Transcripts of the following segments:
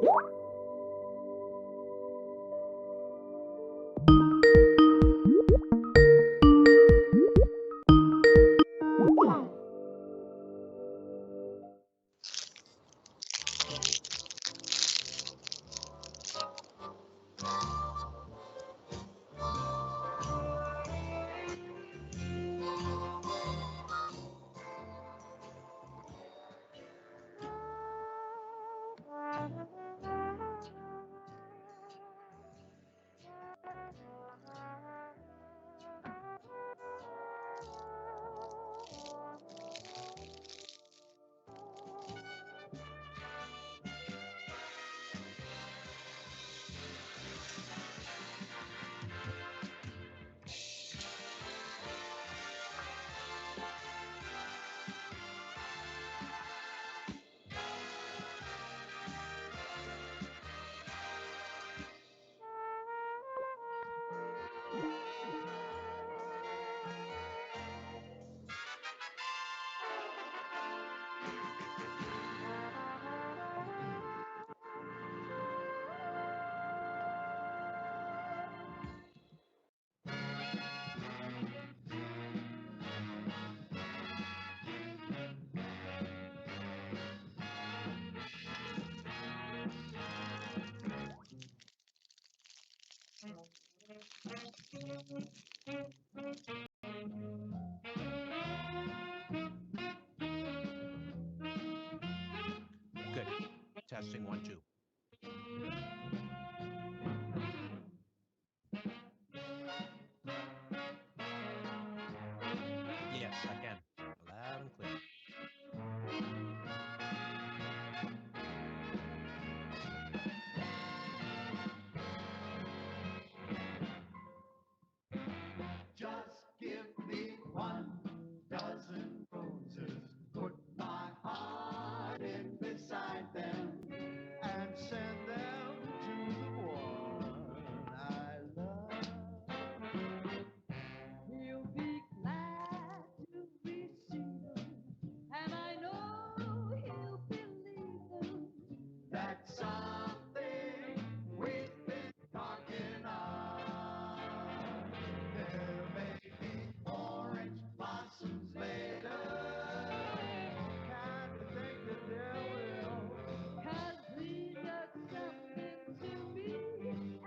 Good. Testing 1, 2. Yes, I can. Loud and clear. Just give me 1,000 roses, put my heart in beside them, and send them to the one I love. He'll be glad to receive them, and I know he'll believe them. That's something we've been talking of. There may be orange blossoms later. Can't think that there will. 'Cause these are something to me,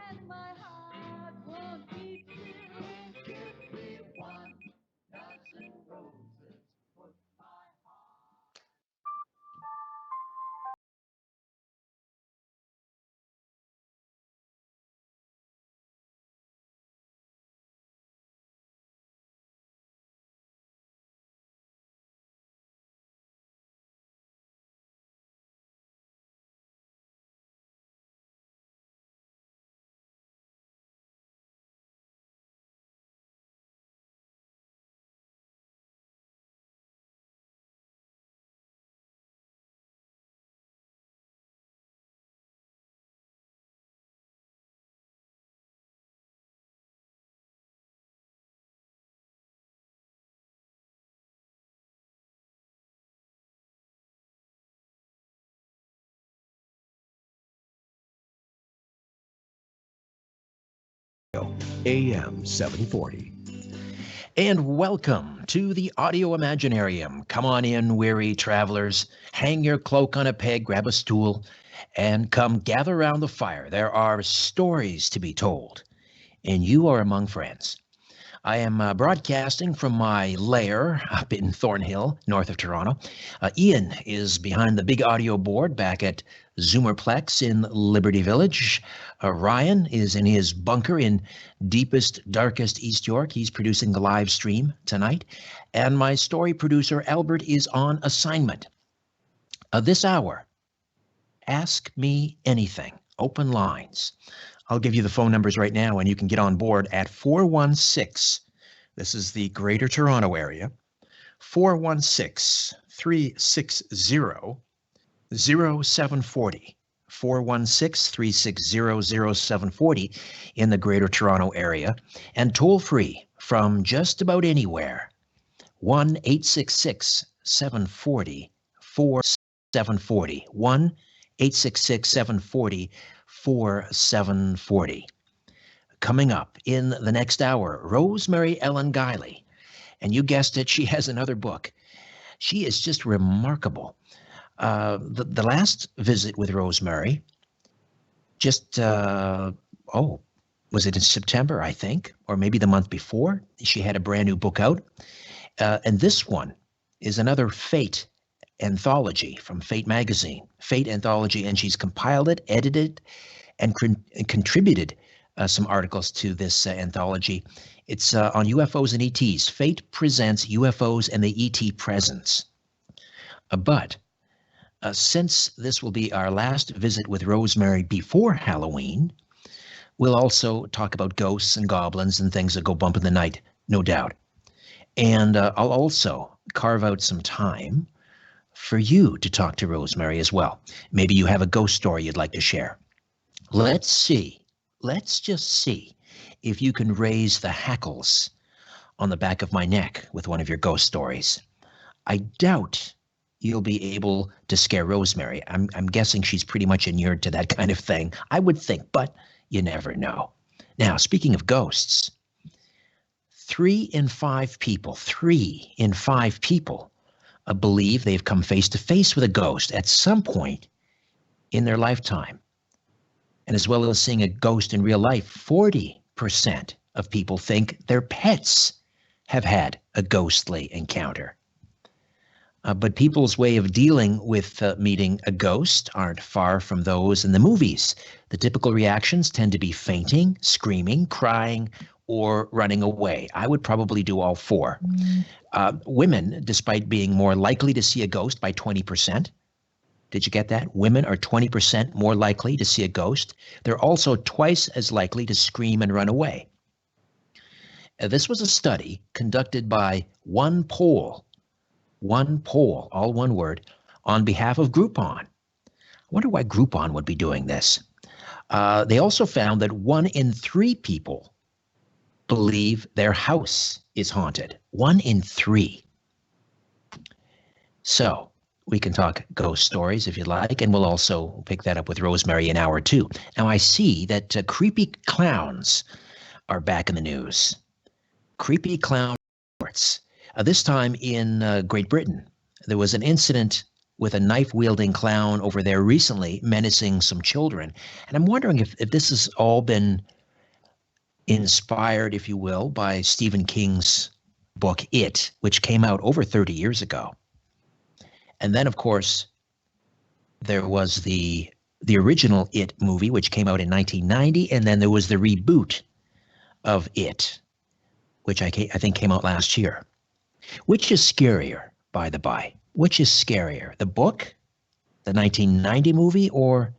and my heart won't be still. Give me 1,000 roses, put my heart. AM 740. And welcome to the Audio Imaginarium. Come on in, weary travelers. Hang your cloak on a peg, grab a stool, and come gather around the fire. There are stories to be told, and you are among friends. I am broadcasting from my lair up in Thornhill, north of Toronto. Ian is behind the big audio board back at Zoomerplex in Liberty Village. Ryan is in his bunker in deepest, darkest East York. He's producing the live stream tonight. And my story producer, Albert, is on assignment. This hour, ask me anything. Open lines. I'll give you the phone numbers right now, and you can get on board at 416. This is the Greater Toronto Area. 416-360-0740. 416-360-0740 in the Greater Toronto Area. And toll free from just about anywhere. 1-866-740-4740. 866-740-4740. Coming up in the next hour, Rosemary Ellen Guiley. And you guessed it, she has another book. She is just remarkable. The last visit with Rosemary, just, was it in September, I think, or maybe the month before? She had a brand new book out. And this one is another Fate anthology from Fate magazine, Fate anthology, and she's compiled it, edited, and contributed some articles to this anthology. It's on UFOs and ETs. Fate presents UFOs and the ET presence. But since this will be our last visit with Rosemary before Halloween, we'll also talk about ghosts and goblins and things that go bump in the night, no doubt. And I'll also carve out some time for you to talk to Rosemary as well. Maybe you have a ghost story you'd like to share. Let's see. Let's just see if you can raise the hackles on the back of my neck with one of your ghost stories. I doubt you'll be able to scare Rosemary. I'm guessing she's pretty much inured to that kind of thing. I would think, but you never know. Now, speaking of ghosts, 3 in 5 people believe they've come face to face with a ghost at some point in their lifetime. And as well as seeing a ghost in real life, 40% of people think their pets have had a ghostly encounter. But people's way of dealing with meeting a ghost aren't far from those in the movies. The typical reactions tend to be fainting, screaming, crying, or running away. I would probably do all 4. Women, despite being more likely to see a ghost by 20%, did you get that? Women are 20% more likely to see a ghost. They're also twice as likely to scream and run away. This was a study conducted by one poll, all one word, on behalf of Groupon. I wonder why Groupon would be doing this. They also found that 1 in 3 people believe their house is haunted. 1 in 3. So we can talk ghost stories if you like, and we'll also pick that up with Rosemary in hour 2. Now I see that creepy clowns are back in the news. Creepy clown reports. This time in Great Britain, there was an incident with a knife-wielding clown over there recently menacing some children. And I'm wondering if this has all been inspired, if you will, by Stephen King's book, It, which came out over 30 years ago. And then, of course, there was the original It movie, which came out in 1990, and then there was the reboot of It, which I think came out last year. Which is scarier, by the by? Which is scarier, the book, the 1990 movie, or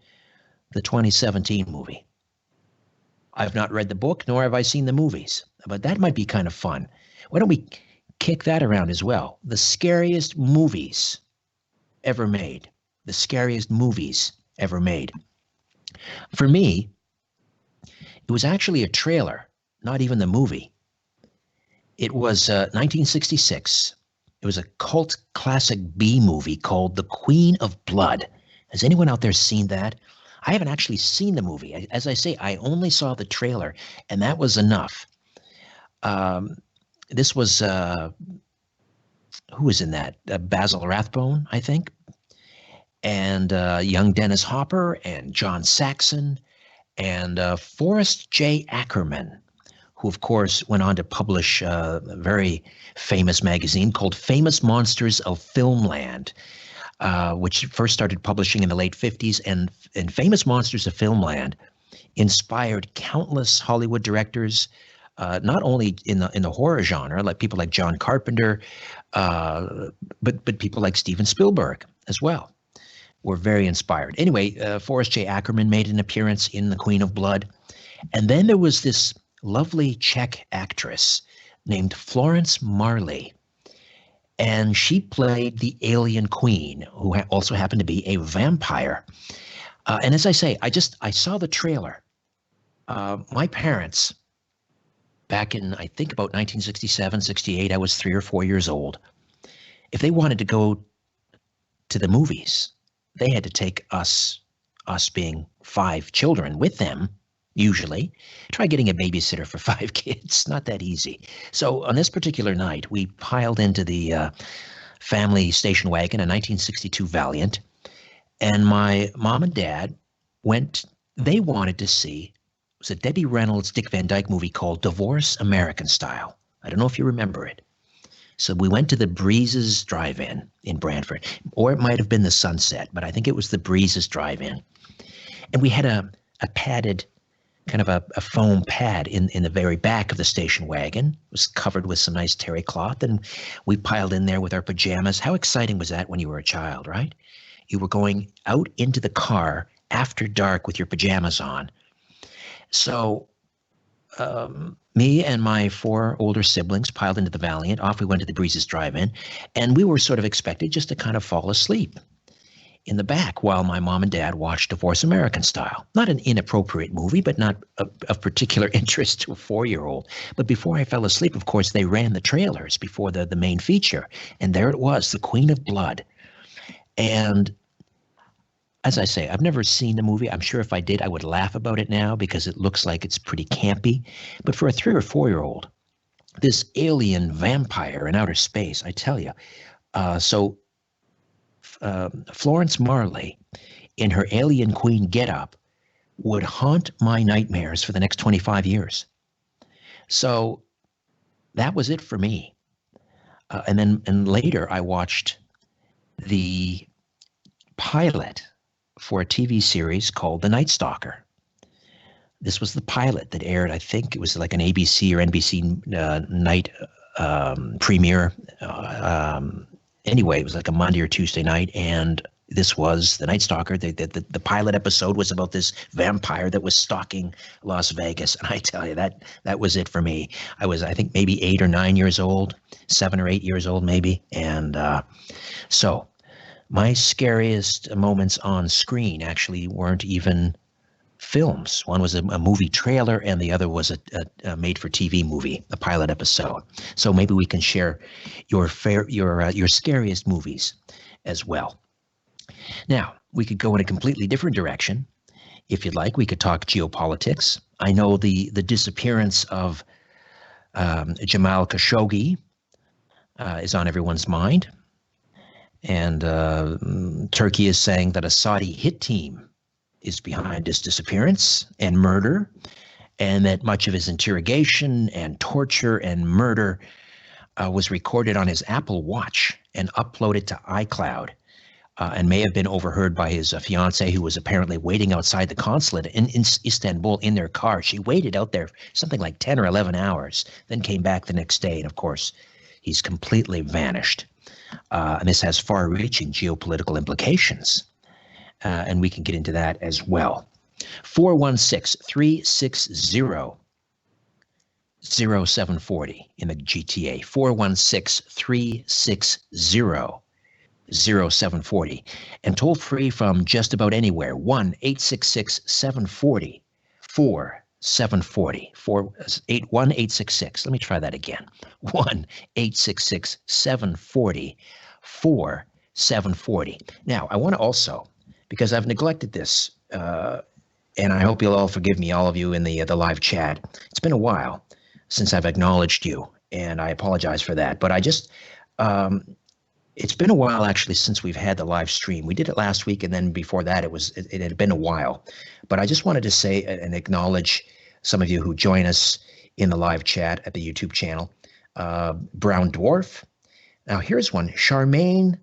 the 2017 movie? I've not read the book, nor have I seen the movies, but that might be kind of fun. Why don't we kick that around as well? The scariest movies ever made. The scariest movies ever made. For me, it was actually a trailer, not even the movie. It was 1966. It was a cult classic B movie called The Queen of Blood. Has anyone out there seen that? I haven't actually seen the movie. As I say, I only saw the trailer, and that was enough. This was, who was in that? Basil Rathbone, I think, and young Dennis Hopper, and John Saxon, and Forrest J. Ackerman, who, of course, went on to publish a very famous magazine called Famous Monsters of Filmland, which first started publishing in the late 50s. And Famous Monsters of Filmland inspired countless Hollywood directors, not only in the horror genre, like people like John Carpenter, but people like Steven Spielberg as well were very inspired. Anyway, Forrest J. Ackerman made an appearance in The Queen of Blood. And then there was this lovely Czech actress named Florence Marley, and she played the alien queen, who also happened to be a vampire. And as I say, I saw the trailer. My parents, back in, I think, about 1967, 68, I was 3 or 4 years old. If they wanted to go to the movies, they had to take us us being 5 children with them, usually. Try getting a babysitter for 5 kids. Not that easy. So on this particular night, we piled into the family station wagon, a 1962 Valiant, and my mom and dad went. They wanted to see, it was a Debbie Reynolds, Dick Van Dyke movie called Divorce American Style. I don't know if you remember it. So we went to the Breezes Drive-In in Brantford, or it might have been the Sunset, but I think it was the Breezes Drive-In. And we had a padded, kind of a foam pad in the very back of the station wagon. It was covered with some nice terry cloth, and we piled in there with our pajamas. How exciting was that when you were a child, right? You were going out into the car after dark with your pajamas on. So me and my 4 older siblings piled into the Valiant. Off we went to the Breezes Drive-In, and we were sort of expected just to kind of fall asleep in the back while my mom and dad watched Divorce American Style. Not an inappropriate movie, but not of particular interest to a 4-year-old. But before I fell asleep, of course, they ran the trailers before the main feature. And there it was, The Queen of Blood. And as I say, I've never seen the movie. I'm sure if I did, I would laugh about it now because it looks like it's pretty campy. But for a 3 or 4-year-old, this alien vampire in outer space, I tell you. Florence Marley, in her alien queen getup, would haunt my nightmares for the next 25 years. So that was it for me. And later I watched the pilot for a TV series called The Night Stalker. This was the pilot that aired, I think it was like an ABC or NBC night premiere. Anyway, it was like a Monday or Tuesday night, and this was The Night Stalker. The pilot episode was about this vampire that was stalking Las Vegas. And I tell you, that was it for me. I was, I think, maybe 8 or 9 years old, 7 or 8 years old maybe. And so my scariest moments on screen actually weren't even films. One was a movie trailer, and the other was a made-for-TV movie, a pilot episode. So maybe we can share your scariest movies as well. Now, we could go in a completely different direction. If you'd like, we could talk geopolitics. I know the disappearance of Jamal Khashoggi is on everyone's mind. And Turkey is saying that a Saudi hit team is behind his disappearance and murder, and that much of his interrogation and torture and murder was recorded on his Apple Watch and uploaded to iCloud, and may have been overheard by his fiancée, who was apparently waiting outside the consulate in Istanbul in their car. She waited out there something like 10 or 11 hours, then came back the next day, and of course, he's completely vanished. And this has far-reaching geopolitical implications. And we can get into that as well. 416-360-0740 in the GTA. 416-360-0740. And toll free from just about anywhere. 1-866-740-4740. 1-866. Let me try that again. 1-866-740-4740. Now, I want to also, because I've neglected this, and I hope you'll all forgive me, all of you in the live chat. It's been a while since I've acknowledged you, and I apologize for that. But I just, it's been a while actually since we've had the live stream. We did it last week, and then before that, it had been a while. But I just wanted to say and acknowledge some of you who join us in the live chat at the YouTube channel. Brown Dwarf. Now here's one, Charmaine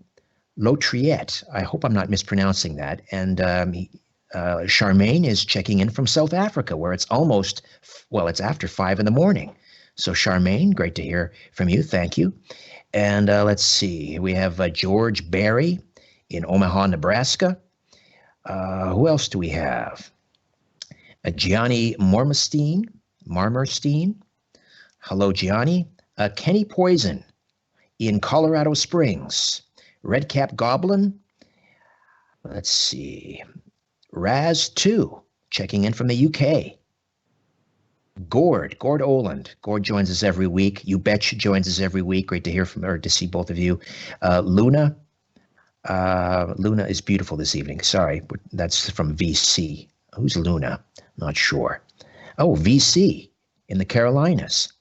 Lautriette. I hope I'm not mispronouncing that. And Charmaine is checking in from South Africa, where it's almost, well, it's after 5 in the morning. So Charmaine, great to hear from you. Thank you. And let's see, we have George Barry in Omaha, Nebraska. Who else do we have? Gianni Marmerstein. Hello, Gianni. Kenny Poison in Colorado Springs. Redcap Goblin. Let's see. Raz2 checking in from the UK. Gord Oland. Gord joins us every week. You Betcha joins us every week. Great to hear from or to see both of you. Luna Luna is beautiful this evening. Sorry, but that's from VC. Who's Luna? Not sure. Oh, VC in the Carolinas.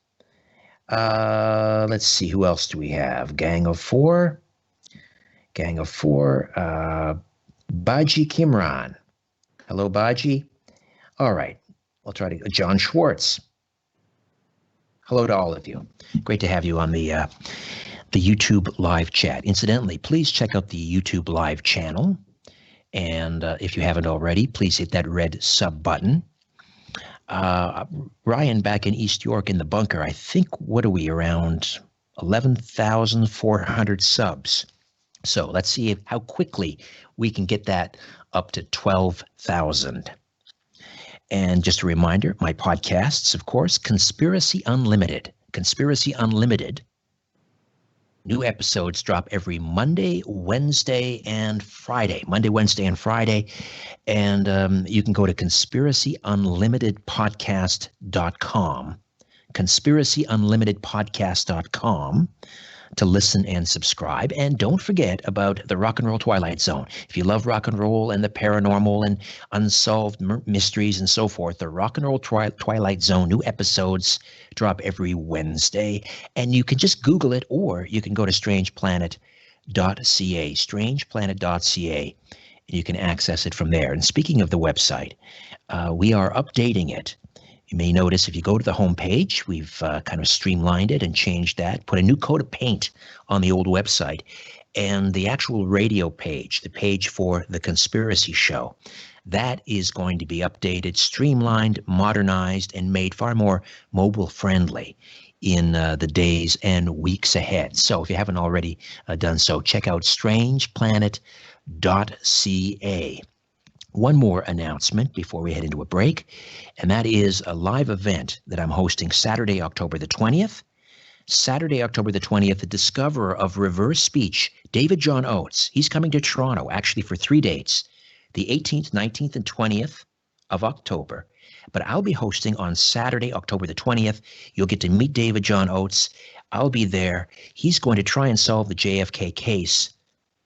Let's see, who else do we have? Gang of Four. Baji Kimran. Hello, Baji. All right, I'll try to. John Schwartz. Hello to all of you. Great to have you on the YouTube live chat. Incidentally, please check out the YouTube live channel. And if you haven't already, please hit that red sub button. Ryan back in East York in the bunker, I think, what are we, around 11,400 subs. So let's see how quickly we can get that up to 12,000. And just a reminder, my podcasts, of course, Conspiracy Unlimited. Conspiracy Unlimited. New episodes drop every Monday, Wednesday, and Friday. Monday, Wednesday, and Friday. And you can go to conspiracyunlimitedpodcast.com. conspiracyunlimitedpodcast.com to listen and subscribe. And don't forget about the Rock and Roll Twilight Zone. If you love rock and roll and the paranormal and unsolved mysteries and so forth, the Rock and Roll Twilight Zone new episodes drop every Wednesday. And you can just Google it, or you can go to strangeplanet.ca, strangeplanet.ca, and you can access it from there. And speaking of the website, we are updating it. You may notice if you go to the homepage, we've kind of streamlined it and changed that, put a new coat of paint on the old website, and the actual radio page, the page for the Conspiracy Show, that is going to be updated, streamlined, modernized, and made far more mobile friendly in the days and weeks ahead. So if you haven't already done so, check out strangeplanet.ca. One more announcement before we head into a break, and that is a live event that I'm hosting Saturday, October the 20th. Saturday, October the 20th, the discoverer of reverse speech, David John Oates. He's coming to Toronto, actually for 3 dates, the 18th, 19th, and 20th of October. But I'll be hosting on Saturday, October the 20th. You'll get to meet David John Oates. I'll be there. He's going to try and solve the JFK case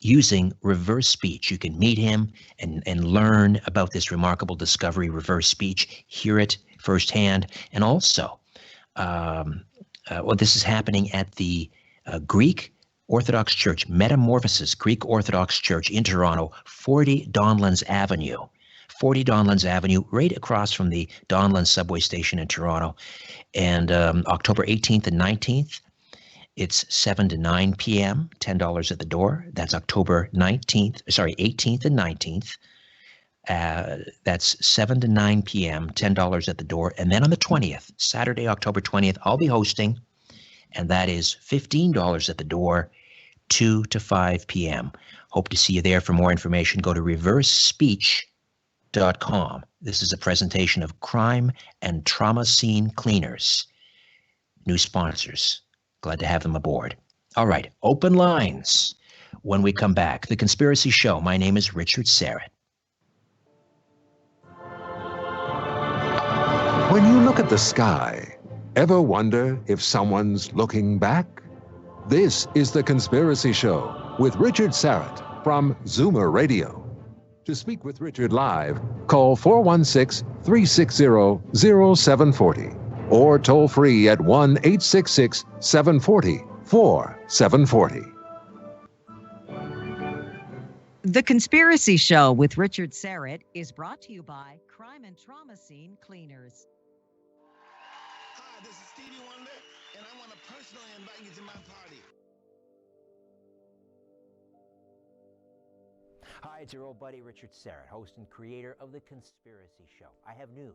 using reverse speech. You can meet him and learn about this remarkable discovery, reverse speech, hear it firsthand. And also, this is happening at the Greek Orthodox Church, Metamorphosis Greek Orthodox Church in Toronto, 40 Donlands Avenue. 40 Donlands Avenue, right across from the Donlands subway station in Toronto. And October 18th and 19th, it's 7 to 9 p.m., $10 at the door. That's October 18th and 19th. That's 7 to 9 p.m., $10 at the door. And then on the 20th, Saturday, October 20th, I'll be hosting, and that is $15 at the door, 2 to 5 p.m. Hope to see you there. For more information, go to reversespeech.com. This is a presentation of Crime and Trauma Scene Cleaners. New sponsors. Glad to have them aboard. All right, open lines when we come back. The Conspiracy Show. My name is Richard Serrett. When you look at the sky, ever wonder if someone's looking back? This is The Conspiracy Show with Richard Serrett from Zoomer Radio. To speak with Richard live, call 416-360-0740 or toll free at 1-866-740-4740. The Conspiracy Show with Richard Serrett is brought to you by Crime and Trauma Scene Cleaners. Hi, this is Stevie Wonder, and I want to personally invite you to my party. Hi, it's your old buddy Richard Serrett, host and creator of The Conspiracy Show. I have news.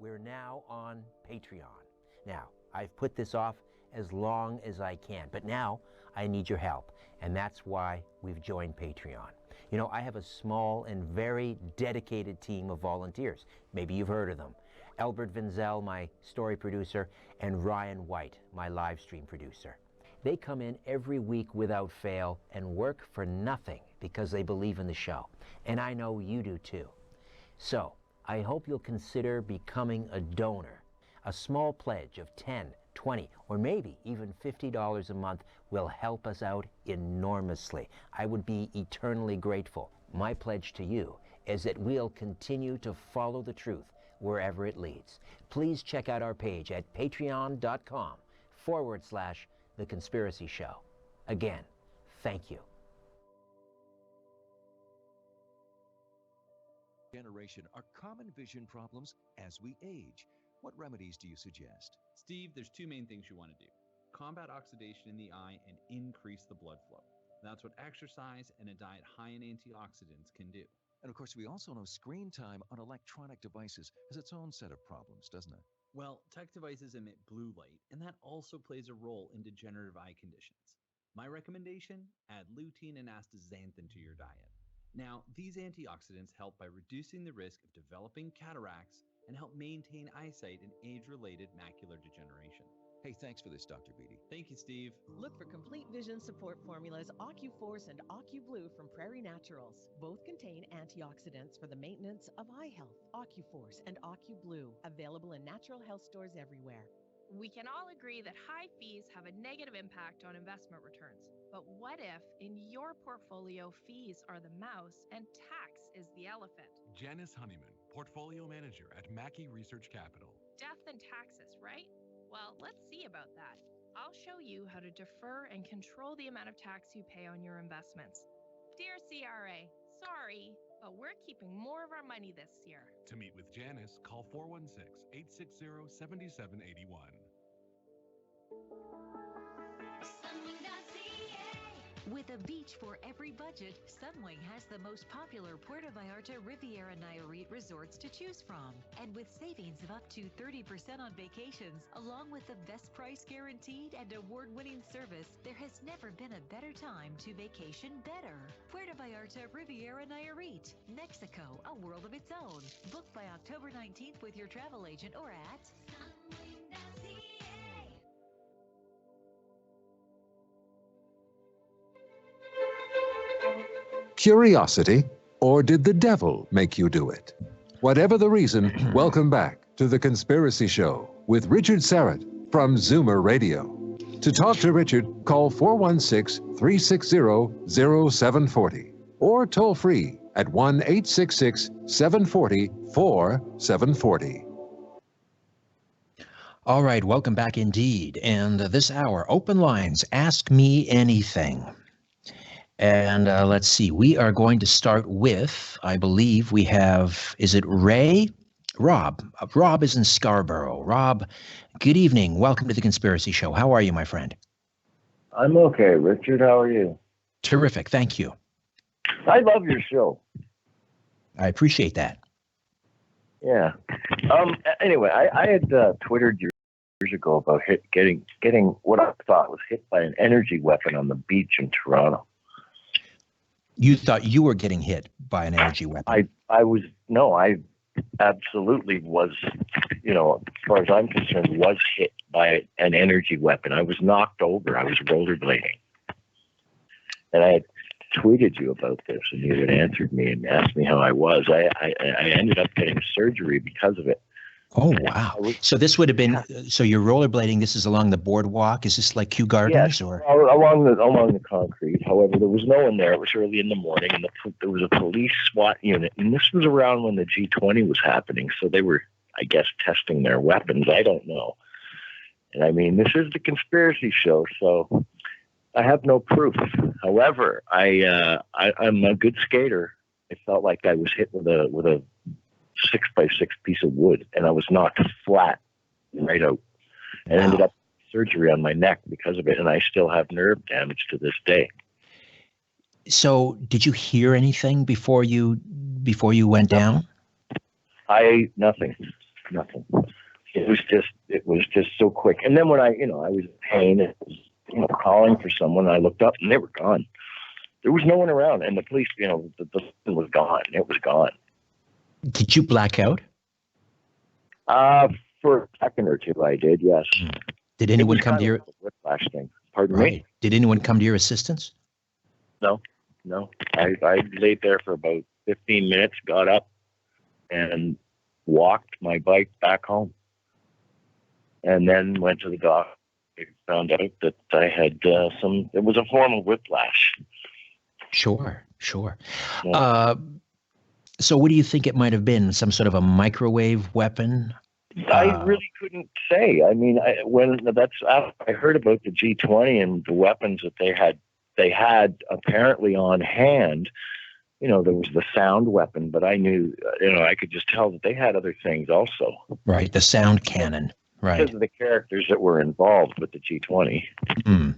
We're now on Patreon. Now, I've put this off as long as I can, but now I need your help, and that's why we've joined Patreon. You know, I have a small and very dedicated team of volunteers. Maybe you've heard of them. Albert Vinzel, my story producer, and Ryan White, my live stream producer. They come in every week without fail and work for nothing because they believe in the show. And I know you do too. So, I hope you'll consider becoming a donor. A small pledge of $10, $20, or maybe even $50 a month will help us out enormously. I would be eternally grateful. My pledge to you is that we'll continue to follow the truth wherever it leads. Please check out our page at patreon.com/The Conspiracy Show. Again, thank you. Generation are common vision problems as we age. What remedies do you suggest? Steve, there's two main things you want to do. Combat oxidation in the eye and increase the blood flow. That's what exercise and a diet high in antioxidants can do. And of course, we also know screen time on electronic devices has its own set of problems, doesn't it? Well, tech devices emit blue light, and that also plays a role in degenerative eye conditions. My recommendation, add lutein and astaxanthin to your diet. Now, these antioxidants help by reducing the risk of developing cataracts and help maintain eyesight in age-related macular degeneration. Hey, thanks for this, Dr. Beatty. Thank you, Steve. Look for complete vision support formulas OcuForce and OcuBlue from Prairie Naturals. Both contain antioxidants for the maintenance of eye health. OcuForce and OcuBlue, available in natural health stores everywhere. We can all agree that high fees have a negative impact on investment returns. But what if, in your portfolio, fees are the mouse and tax is the elephant? Janice Honeyman, Portfolio Manager at Mackey Research Capital. Death and taxes, right? Well, let's see about that. I'll show you how to defer and control the amount of tax you pay on your investments. Dear CRA, sorry, but we're keeping more of our money this year. To meet with Janice, call 416-860-7781. With a beach for every budget, Sunwing has the most popular Puerto Vallarta Riviera Nayarit resorts to choose from. And with savings of up to 30% on vacations, along with the best price guaranteed and award-winning service, there has never been a better time to vacation better. Puerto Vallarta Riviera Nayarit, Mexico, a world of its own. Book by October 19th with your travel agent or at sunwing.ca. Curiosity, or did the devil make you do it? Whatever the reason, welcome back to The Conspiracy Show with Richard Serrett from Zoomer Radio. To talk to Richard, call 416-360-0740 or toll free at 1-866-740-4740. All right, welcome back indeed. And this hour, open lines, ask me anything. And let's see, we are going to start with, I believe we have, is it Ray? Rob. Rob is in Scarborough. Rob, good evening. Welcome to The Conspiracy Show. How are you, my friend? I'm okay, Richard. How are you? Terrific. Thank you. I love your show. I appreciate that. Yeah. Anyway, I had Twittered years ago about getting what I thought was hit by an energy weapon on the beach in Toronto. You thought you were getting hit by an energy weapon? I absolutely was, as far as I'm concerned, was hit by an energy weapon. I was knocked over. I was rollerblading. And I had tweeted you about this, and you had answered me and asked me how I was. I ended up getting surgery because of it. Oh, wow. So this would have been, so you're rollerblading, this is along the boardwalk? Is this like Kew Gardens? Yes, or along the concrete. However, there was no one there. It was early in the morning, and there was a police SWAT unit. And this was around when the G20 was happening. So they were, I guess, testing their weapons. I don't know. And I mean, this is the Conspiracy Show, so I have no proof. However, I'm a good skater. I felt like I was hit with a 6x6 piece of wood, and I was knocked flat right out, and ended up surgery on my neck because of it, and I still have nerve damage to this day. So did you hear anything before you went down? Nothing. It was just so quick. And then when I was in pain, it was, calling for someone, I looked up and they were gone. There was no one around, and the police, the thing was gone. It was gone. Did you black out? For a second or two, I did, yes. Did anyone come to your whiplash thing? Pardon me? Did anyone come to your assistance? No. I laid there for about 15 minutes, got up, and walked my bike back home. and then went to the doctor. Found out that I had it was a form of whiplash. Sure. Yeah. So what do you think it might have been? Some sort of a microwave weapon? I really couldn't say. I mean, I heard about the G20 and the weapons that they had apparently on hand. You know, there was the sound weapon, but I knew, I could just tell that they had other things also. Right, the sound cannon. Right. Because of the characters that were involved with the G20. Mm.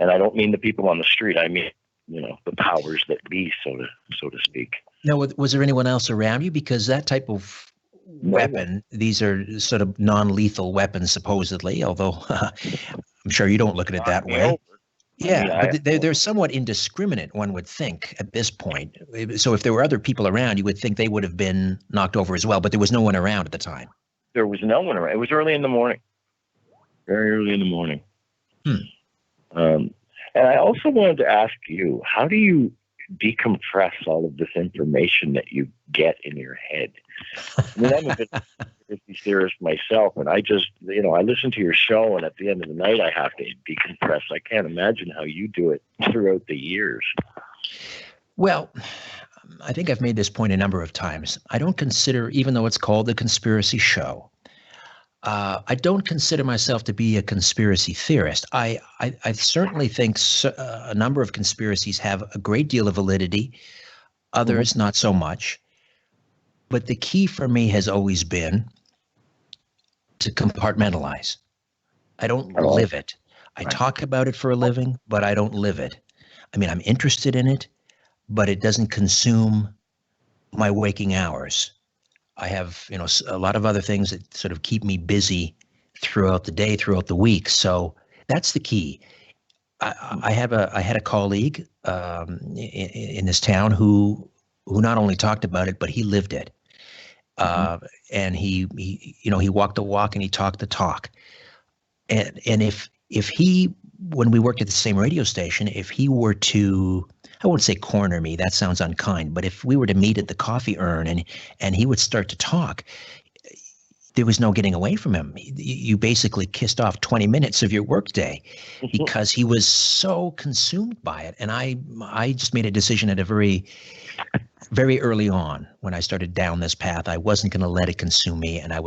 And I don't mean the people on the street. I mean, the powers that be, so to speak. Now, was there anyone else around you? Because that type of weapon, these are sort of non-lethal weapons, supposedly, although I'm sure you don't look at it that way. Yeah, but they're somewhat indiscriminate, one would think, at this point. So if there were other people around, you would think they would have been knocked over as well, but there was no one around at the time. There was no one around. It was early in the morning. Very early in the morning. And I also wanted to ask you, how do you decompress all of this information that you get in your head? I mean, I'm a bit conspiracy theorist myself, and I just, I listen to your show, and at the end of the night, I have to decompress. I can't imagine how you do it throughout the years. Well, I think I've made this point a number of times. I don't consider, even though it's called the Conspiracy Show, I don't consider myself to be a conspiracy theorist. I certainly think a number of conspiracies have a great deal of validity, others not so much. But the key for me has always been to compartmentalize. I don't live it. I talk about it for a living, but I don't live it. I mean, I'm interested in it, but it doesn't consume my waking hours. I have, a lot of other things that sort of keep me busy throughout the day, throughout the week. So that's the key. I had a colleague in this town who not only talked about it, but he lived it. And he walked the walk and he talked the talk. And if he, when we worked at the same radio station, if he were to, I won't say corner me, that sounds unkind, but if we were to meet at the coffee urn and he would start to talk, there was no getting away from him. You basically kissed off 20 minutes of your workday because he was so consumed by it. And I just made a decision at a very, very early on when I started down this path. I wasn't going to let it consume me, and I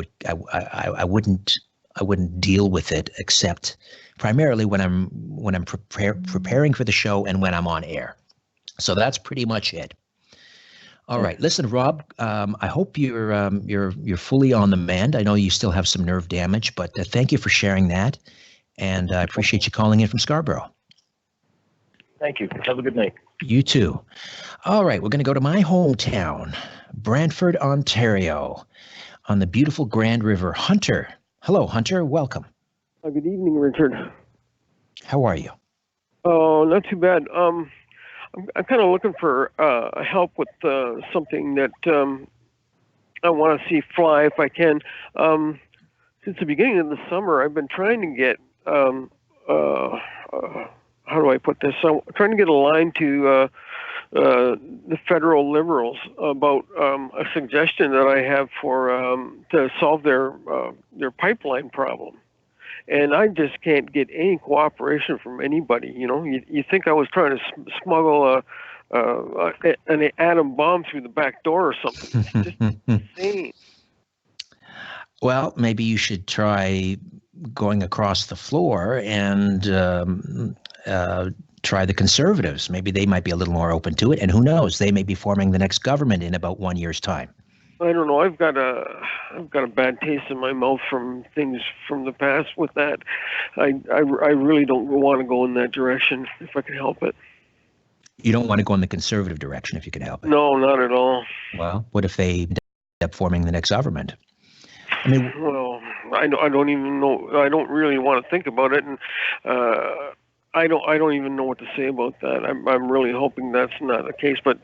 wouldn't deal with it except primarily when I'm preparing for the show and when I'm on air. So that's pretty much it. All right, listen, Rob. I hope you're fully on the mend. I know you still have some nerve damage, but thank you for sharing that, and I appreciate you calling in from Scarborough. Thank you. Have a good night. You too. All right, we're going to go to my hometown, Brantford, Ontario, on the beautiful Grand River. Hunter. Hello, Hunter. Welcome. Good evening, Richard. How are you? Oh, not too bad. I'm kind of looking for help with something that I want to see fly if I can. Since the beginning of the summer, I've been trying to get how do I put this? So I'm trying to get a line to the federal liberals about a suggestion that I have for to solve their pipeline problem. And I just can't get any cooperation from anybody. You think I was trying to smuggle an atom bomb through the back door or something. It's just insane. Well, maybe you should try going across the floor and try the Conservatives. Maybe they might be a little more open to it. And who knows? They may be forming the next government in about 1 year's time. I don't know. I've got a bad taste in my mouth from things from the past with that. I really don't want to go in that direction if I can help it. You don't want to go in the conservative direction if you can help it? No, not at all. Well, what if they end up forming the next government? I mean, well, I don't even know. I don't really want to think about it, and I don't even know what to say about that. I'm really hoping that's not the case, but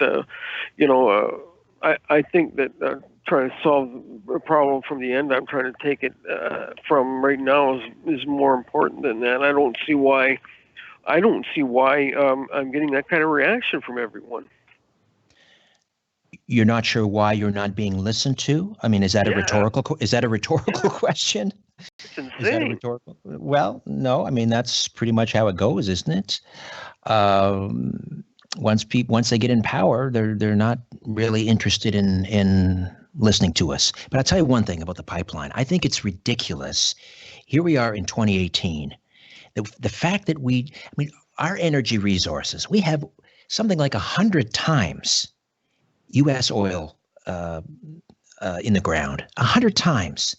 I think that trying to solve a problem from the end, I'm trying to take it from right now is more important than that. I don't see why I'm getting that kind of reaction from everyone. You're not sure why you're not being listened to? I mean, is that a rhetorical question? It's Is that a insane. rhetorical? Well, no. I mean, that's pretty much how it goes, isn't it? Once they get in power, they're not really interested in listening to us. But I'll tell you one thing about the pipeline. I think it's ridiculous. Here we are in 2018. The fact that our energy resources, we have something like 100 times U.S. oil in the ground. 100 times.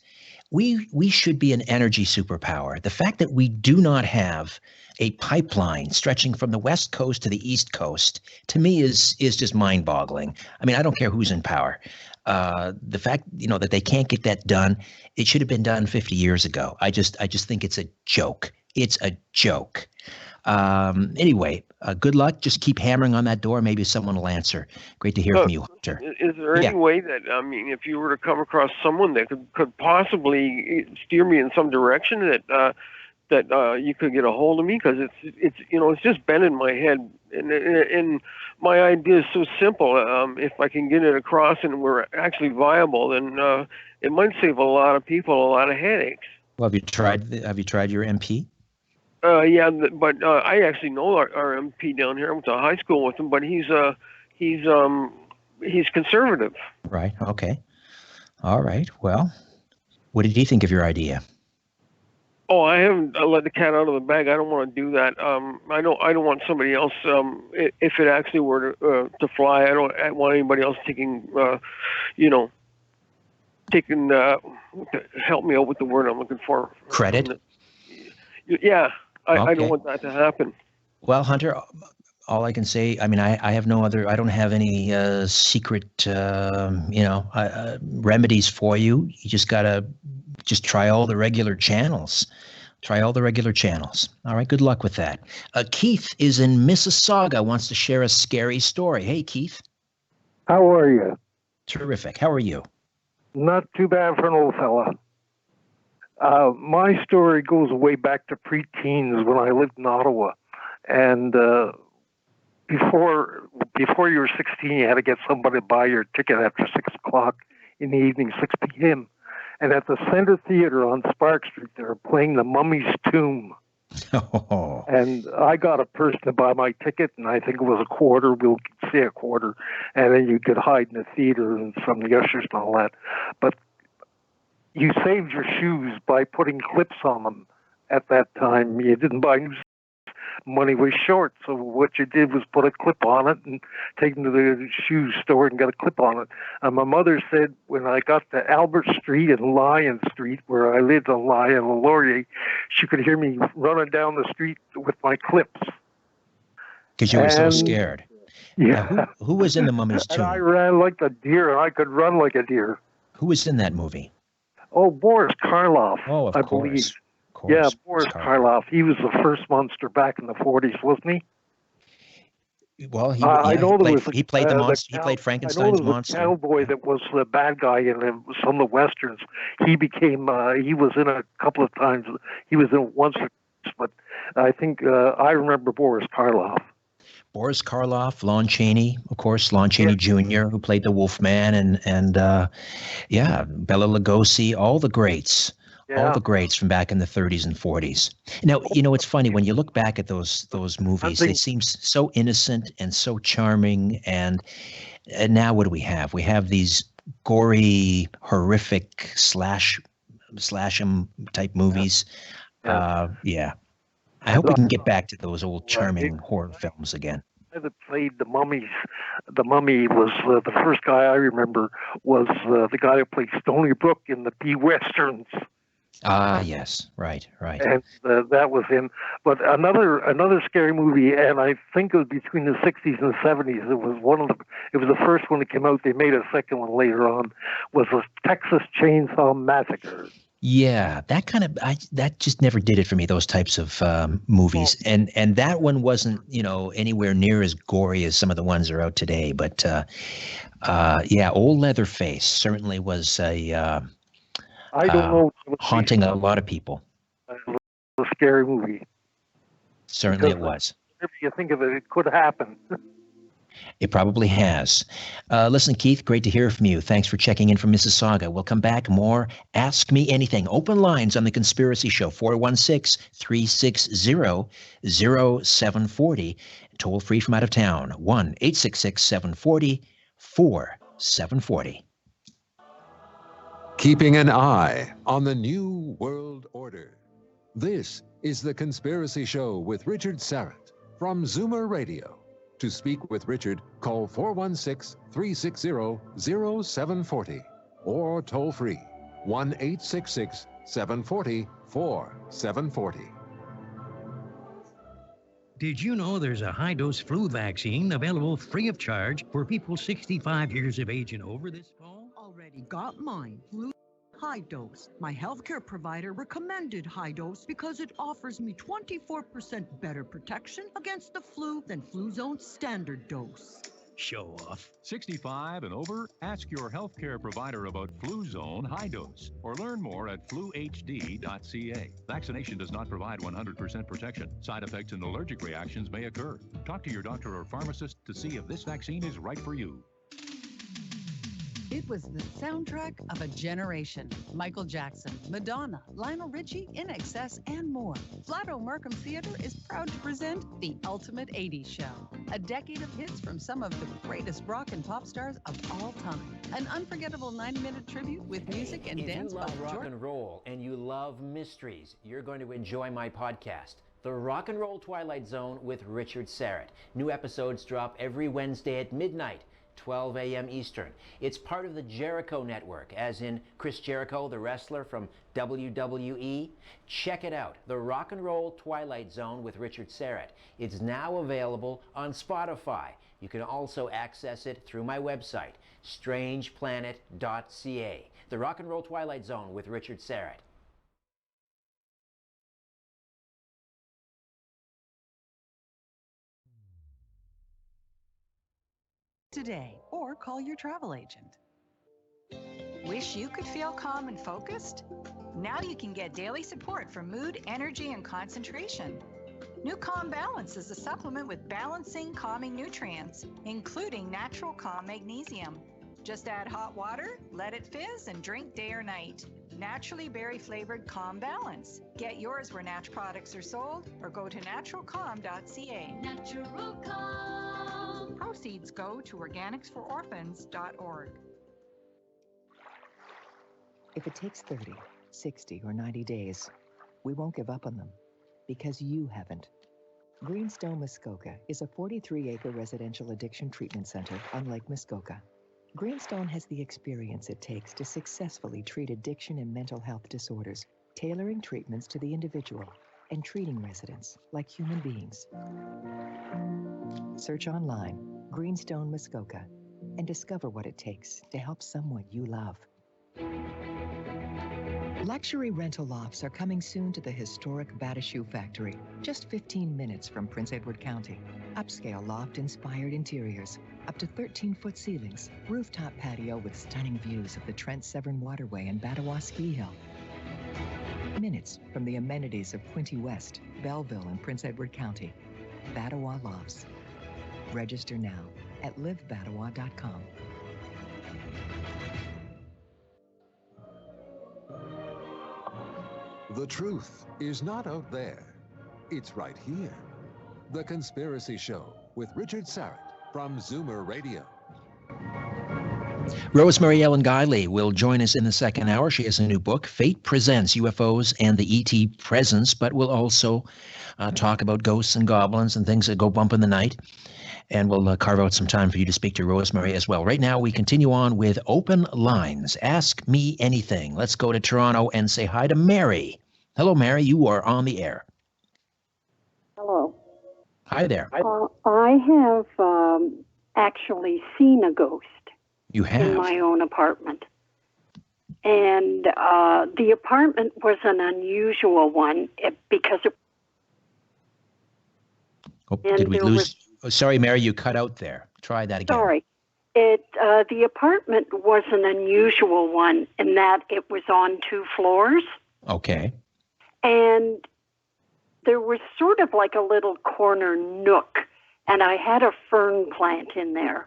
We should be an energy superpower. The fact that we do not have a pipeline stretching from the West Coast to the East Coast, to me, is just mind-boggling. I mean, I don't care who's in power. The fact, that they can't get that done, it should have been done 50 years ago. I just think it's a joke. It's a joke. Anyway, good luck. Just keep hammering on that door. Maybe someone will answer. Great to hear from you, Hunter. Is there any way that, if you were to come across someone that could possibly steer me in some direction that you could get a hold of me? Because it's just been in my head, and my idea is so simple. If I can get it across and we're actually viable, then it might save a lot of people a lot of headaches. Well, have you tried your MP? Yeah, but I actually know our MP down here. I went to high school with him, but he's conservative. Right. Okay. All right. Well, what did he think of your idea? Oh, I haven't let the cat out of the bag. I don't want to do that. I don't want somebody else. If it actually were to fly, I don't want anybody else taking help me out with the word I'm looking for. Credit. Yeah. I Okay. don't want that to happen. Well, Hunter, all I can say, I have no other, I don't have any secret, remedies for you. You just got to try all the regular channels. All right. Good luck with that. Keith is in Mississauga, wants to share a scary story. Hey, Keith. How are you? Terrific. How are you? Not too bad for an old fella. My story goes way back to preteens when I lived in Ottawa. And before you were 16, you had to get somebody to buy your ticket after 6 o'clock in the evening, 6 p.m. And at the Center Theater on Spark Street, they were playing The Mummy's Tomb. Oh. And I got a person to buy my ticket, and I think it was a quarter. We'll say a quarter. And then you could hide in the theater and from the ushers and all that. But you saved your shoes by putting clips on them at that time. You didn't buy new. Money was short, so what you did was put a clip on it and take them to the shoe store and get a clip on it. And my mother said when I got to Albert Street and Lyon Street, where I lived on Lyon and Laurier, she could hear me running down the street with my clips. Because you were so scared. Yeah. Now, who was in The Mummy's Tomb? And I ran like a deer, and I could run like a deer. Who was in that movie? Oh, Boris Karloff. Oh, I of course. believe. Of course. Yeah, Boris Karloff. He was the first monster back in the 40s, wasn't he? Well, he played the monster. He played Frankenstein's monster. The cowboy that was the bad guy in some of the westerns. He became. He was in a couple of times. He was in once, but I think I remember Boris Karloff. Boris Karloff, Lon Chaney, of course, Lon Chaney Jr., who played the Wolfman, and Bela Lugosi, all the greats. All the greats from back in the 30s and 40s. Now, it's funny when you look back at those movies, they seem so innocent and so charming. And now what do we have? We have these gory, horrific slash 'em type movies. I hope we can get back to those old charming horror films again. That played the mummies. The mummy was the first guy I remember was the guy that played Stony Brook in the B westerns. Ah, yes, right. And that was him. But another scary movie, and I think it was between the 60s and the 70s. It was the first one that came out. They made a second one later on. Was the Texas Chainsaw Massacre. Yeah, that just never did it for me. Those types of movies, and that one wasn't anywhere near as gory as some of the ones that are out today. But Old Leatherface certainly was a. I don't know. Haunting a lot of people. A scary movie. Certainly it was. Whenever you think of it, it could happen. It probably has. Listen, Keith, great to hear from you. Thanks for checking in from Mississauga. We'll come back. More Ask Me Anything. Open lines on The Conspiracy Show, 416-360-0740. Toll free from out of town, 1-866-740-4740. Keeping an eye on the New World Order. This is The Conspiracy Show with Richard Sarrett from Zoomer Radio. To speak with Richard, call 416-360-0740 or toll free 1-866-740-4740. Did you know there's a high-dose flu vaccine available free of charge for people 65 years of age and over this fall? Already got mine. Flu High Dose. My healthcare provider recommended High Dose because it offers me 24% better protection against the flu than Fluzone's standard dose. Show off. 65 and over? Ask your healthcare provider about Fluzone High Dose or learn more at fluhd.ca. Vaccination does not provide 100% protection. Side effects and allergic reactions may occur. Talk to your doctor or pharmacist to see if this vaccine is right for you. It was the soundtrack of a generation. Michael Jackson, Madonna, Lionel Richie, In Excess, and more. Flato Markham Theater is proud to present The Ultimate 80s Show, a decade of hits from some of the greatest rock and pop stars of all time. An unforgettable 90-minute tribute with music and dance by If you love rock George. and roll and you love mysteries, you're going to enjoy my podcast, The Rock and Roll Twilight Zone with Richard Sarrett. New episodes drop every Wednesday at midnight. 12 a.m. Eastern. It's part of the Jericho Network, as in Chris Jericho, the wrestler from WWE. Check it out, The Rock and Roll Twilight Zone with Richard Sarrett. It's now available on Spotify. You can also access it through my website, strangeplanet.ca. The Rock and Roll Twilight Zone with Richard Sarrett. Today, or call your travel agent. Wish you could feel calm and focused? Now you can get daily support for mood, energy, and concentration. New Calm Balance is a supplement with balancing, calming nutrients, including natural calm magnesium. Just add hot water, let it fizz, and drink day or night. Naturally berry-flavored Calm Balance. Get yours where Natch products are sold, or go to naturalcalm.ca. Natural Calm. Proceeds go to organicsfororphans.org. If it takes 30, 60, or 90 days, we won't give up on them, because you haven't. Greenstone Muskoka is a 43-acre residential addiction treatment center on Lake Muskoka. Greenstone has the experience it takes to successfully treat addiction and mental health disorders, tailoring treatments to the individual and treating residents like human beings. Search online, Greenstone Muskoka, and discover what it takes to help someone you love. Luxury rental lofts are coming soon to the historic Batashu factory, just 15 minutes from Prince Edward County. Upscale loft-inspired interiors, up to 13-foot ceilings, rooftop patio with stunning views of the Trent Severn Waterway and Batawa Ski Hill. Minutes from the amenities of Quinte West, Belleville, and Prince Edward County. Batawa Lofts. Register now at livebatawa.com. The truth is not out there. It's right here. The Conspiracy Show with Richard Sarrett from Zoomer Radio. Rosemary Ellen Guiley will join us in the second hour. She has a new book, Fate Presents UFOs and the ET Presence, but we'll also talk about ghosts and goblins and things that go bump in the night. And we'll carve out some time for you to speak to Rosemary as well. Right now, we continue on with open lines. Ask me anything. Let's go to Toronto and say hi to Mary. Hello, Mary. You are on the air. Hello. Hi there. I have actually seen a ghost. You have? In my own apartment. And the apartment was an unusual one because it... Oh, did we lose? Oh, sorry, Mary, you cut out there. Try that again. Sorry. The apartment was an unusual one in that it was on 2 floors. Okay. And there was sort of like a little corner nook and I had a fern plant in there.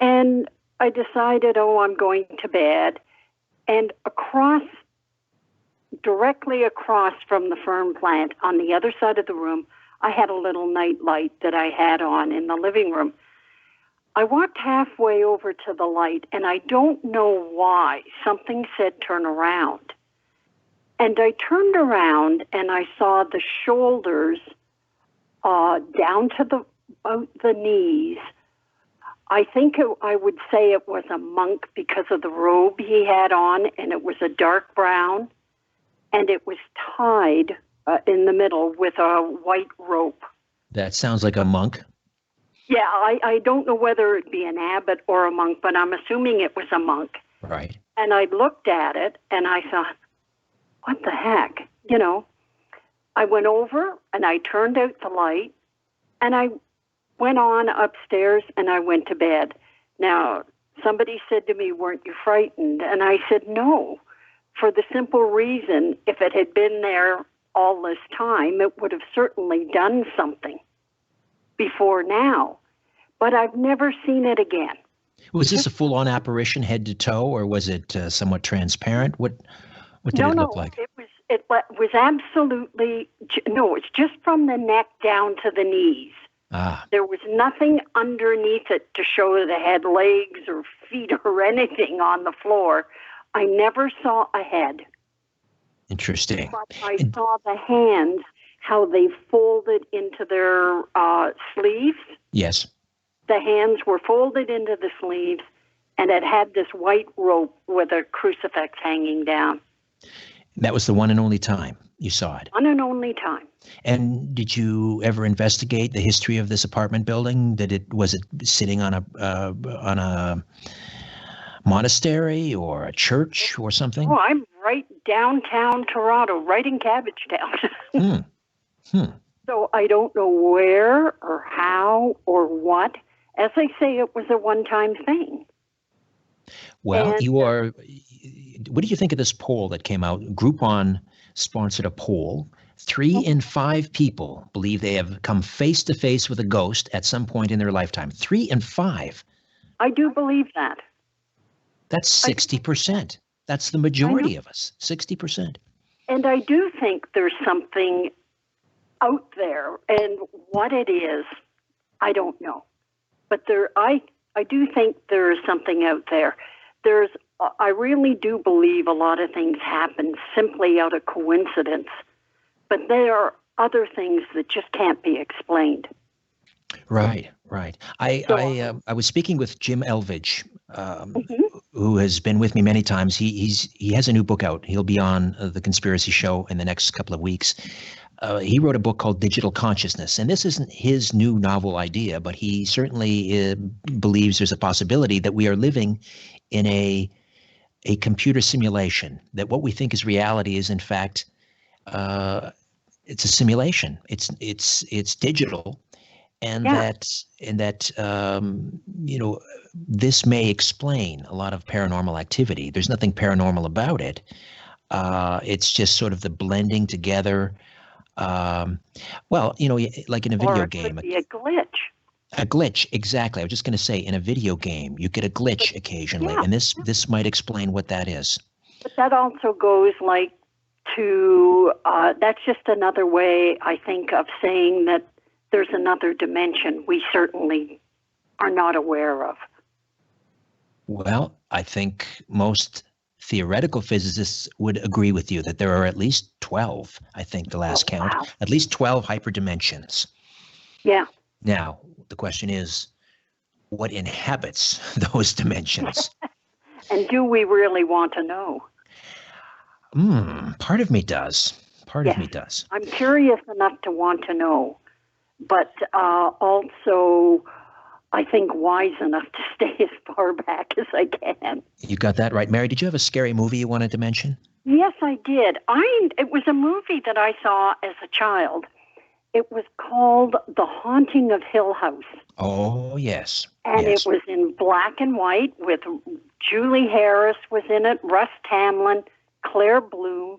And I decided, I'm going to bed. And directly across from the fern plant, on the other side of the room, I had a little night light that I had on in the living room. I walked halfway over to the light, and I don't know why. Something said, turn around. And I turned around, and I saw the shoulders down to about the knees. I think I would say it was a monk because of the robe he had on, and it was a dark brown, and it was tied in the middle with a white rope. That sounds like a monk. Yeah, I don't know whether it'd be an abbot or a monk, but I'm assuming it was a monk. Right. And I looked at it, and I thought, what the heck? I went over, and I turned out the light, and I went on upstairs, and I went to bed. Now, somebody said to me, weren't you frightened? And I said, no, for the simple reason, if it had been there all this time, it would have certainly done something before now. But I've never seen it again. Was this a full-on apparition, head to toe, or was it somewhat transparent? What did it look like? It was absolutely, no, it's just from the neck down to the knees. Ah. There was nothing underneath it to show the head, legs, or feet, or anything on the floor. I never saw a head. Interesting. But I saw the hands, how they folded into their sleeves. Yes. The hands were folded into the sleeves, and it had this white rope with a crucifix hanging down. That was the one and only time you saw it? One and only time. And did you ever investigate the history of this apartment building? Was it sitting on a monastery or a church or something? Oh, I'm right downtown Toronto, right in Cabbagetown. So I don't know where or how or what. As I say, it was a one-time thing. Well, what do you think of this poll that came out? Groupon sponsored a poll. 3 in 5 people believe they have come face to face with a ghost at some point in their lifetime. 3 in 5. I do believe that. That's 60%. That's the majority of us, 60%. And I do think there's something out there, and what it is, I don't know. But I do think there is something out there. I really do believe a lot of things happen simply out of coincidence, but there are other things that just can't be explained. Right. I was speaking with Jim Elvidge, who has been with me many times. He has a new book out. He'll be on the Conspiracy Show in the next couple of weeks. He wrote a book called Digital Consciousness, and this isn't his new novel idea, but he certainly believes there's a possibility that we are living in a computer simulation, that what we think is reality is in fact it's a simulation. It's digital, and that this may explain a lot of paranormal activity. There's nothing paranormal about it. It's just sort of the blending together. Like in a video game. Or it could be a glitch. A glitch, exactly. I was just going to say, in a video game, you get a glitch occasionally, and this might explain what that is. But that also goes to, that's just another way, I think, of saying that there's another dimension we certainly are not aware of. Well, I think most theoretical physicists would agree with you that there are at least 12, I think the last count, at least 12 hyperdimensions. Yeah. Now, the question is, what inhabits those dimensions? And do we really want to know? Part of me does. Part of me does. I'm curious enough to want to know, but also I think wise enough to stay as far back as I can. You got that right. Mary, did you have a scary movie you wanted to mention? Yes, I did. It was a movie that I saw as a child. It was called The Haunting of Hill House. Oh, yes. And it was in black and white with Julie Harris was in it, Russ Tamlin, Claire Bloom.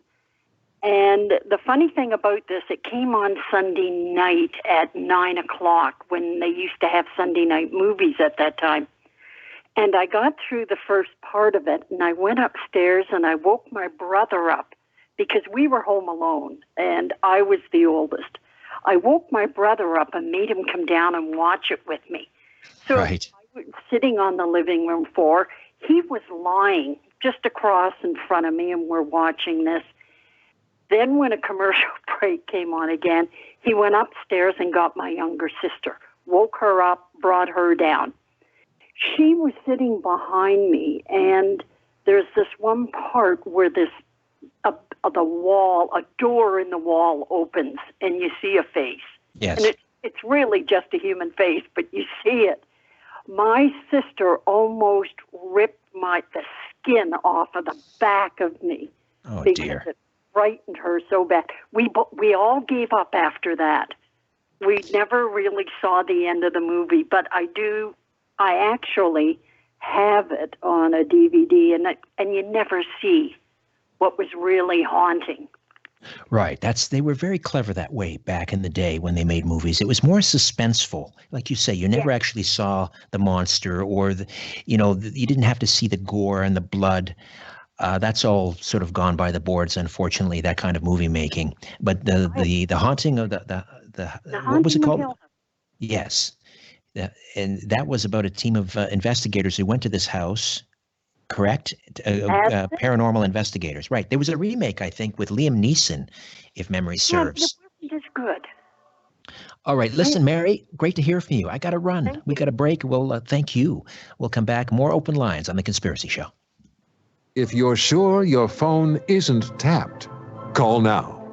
And the funny thing about this, it came on Sunday night at 9 o'clock when they used to have Sunday night movies at that time. And I got through the first part of it, and I went upstairs and I woke my brother up because we were home alone, and I was the oldest. I woke my brother up and made him come down and watch it with me. So Right. I was sitting on the living room floor. He was lying just across in front of me, and we're watching this. Then when a commercial break came on again, he went upstairs and got my younger sister, woke her up, brought her down. She was sitting behind me, and there's this one part where the wall, a door in the wall opens, and you see a face. Yes. And it's really just a human face, but you see it. My sister almost ripped the skin off of the back of me. Oh, because dear. it frightened her so bad. We all gave up after that. We never really saw the end of the movie, but I actually have it on a DVD, and you never see what was really haunting. Right. They were very clever that way back in the day when they made movies. It was more suspenseful. Like you say, you never actually saw the monster or you didn't have to see the gore and the blood. That's all sort of gone by the boards, unfortunately, that kind of movie making. But the haunting of what was it called? Yes. And that was about a team of investigators who went to this house. Correct? Paranormal investigators. Right. There was a remake, I think, with Liam Neeson, if memory serves. It wasn't as good. All right. Listen, Mary, great to hear from you. I got to run. We got a break. Well, thank you. We'll come back. More open lines on The Conspiracy Show. If you're sure your phone isn't tapped, call now.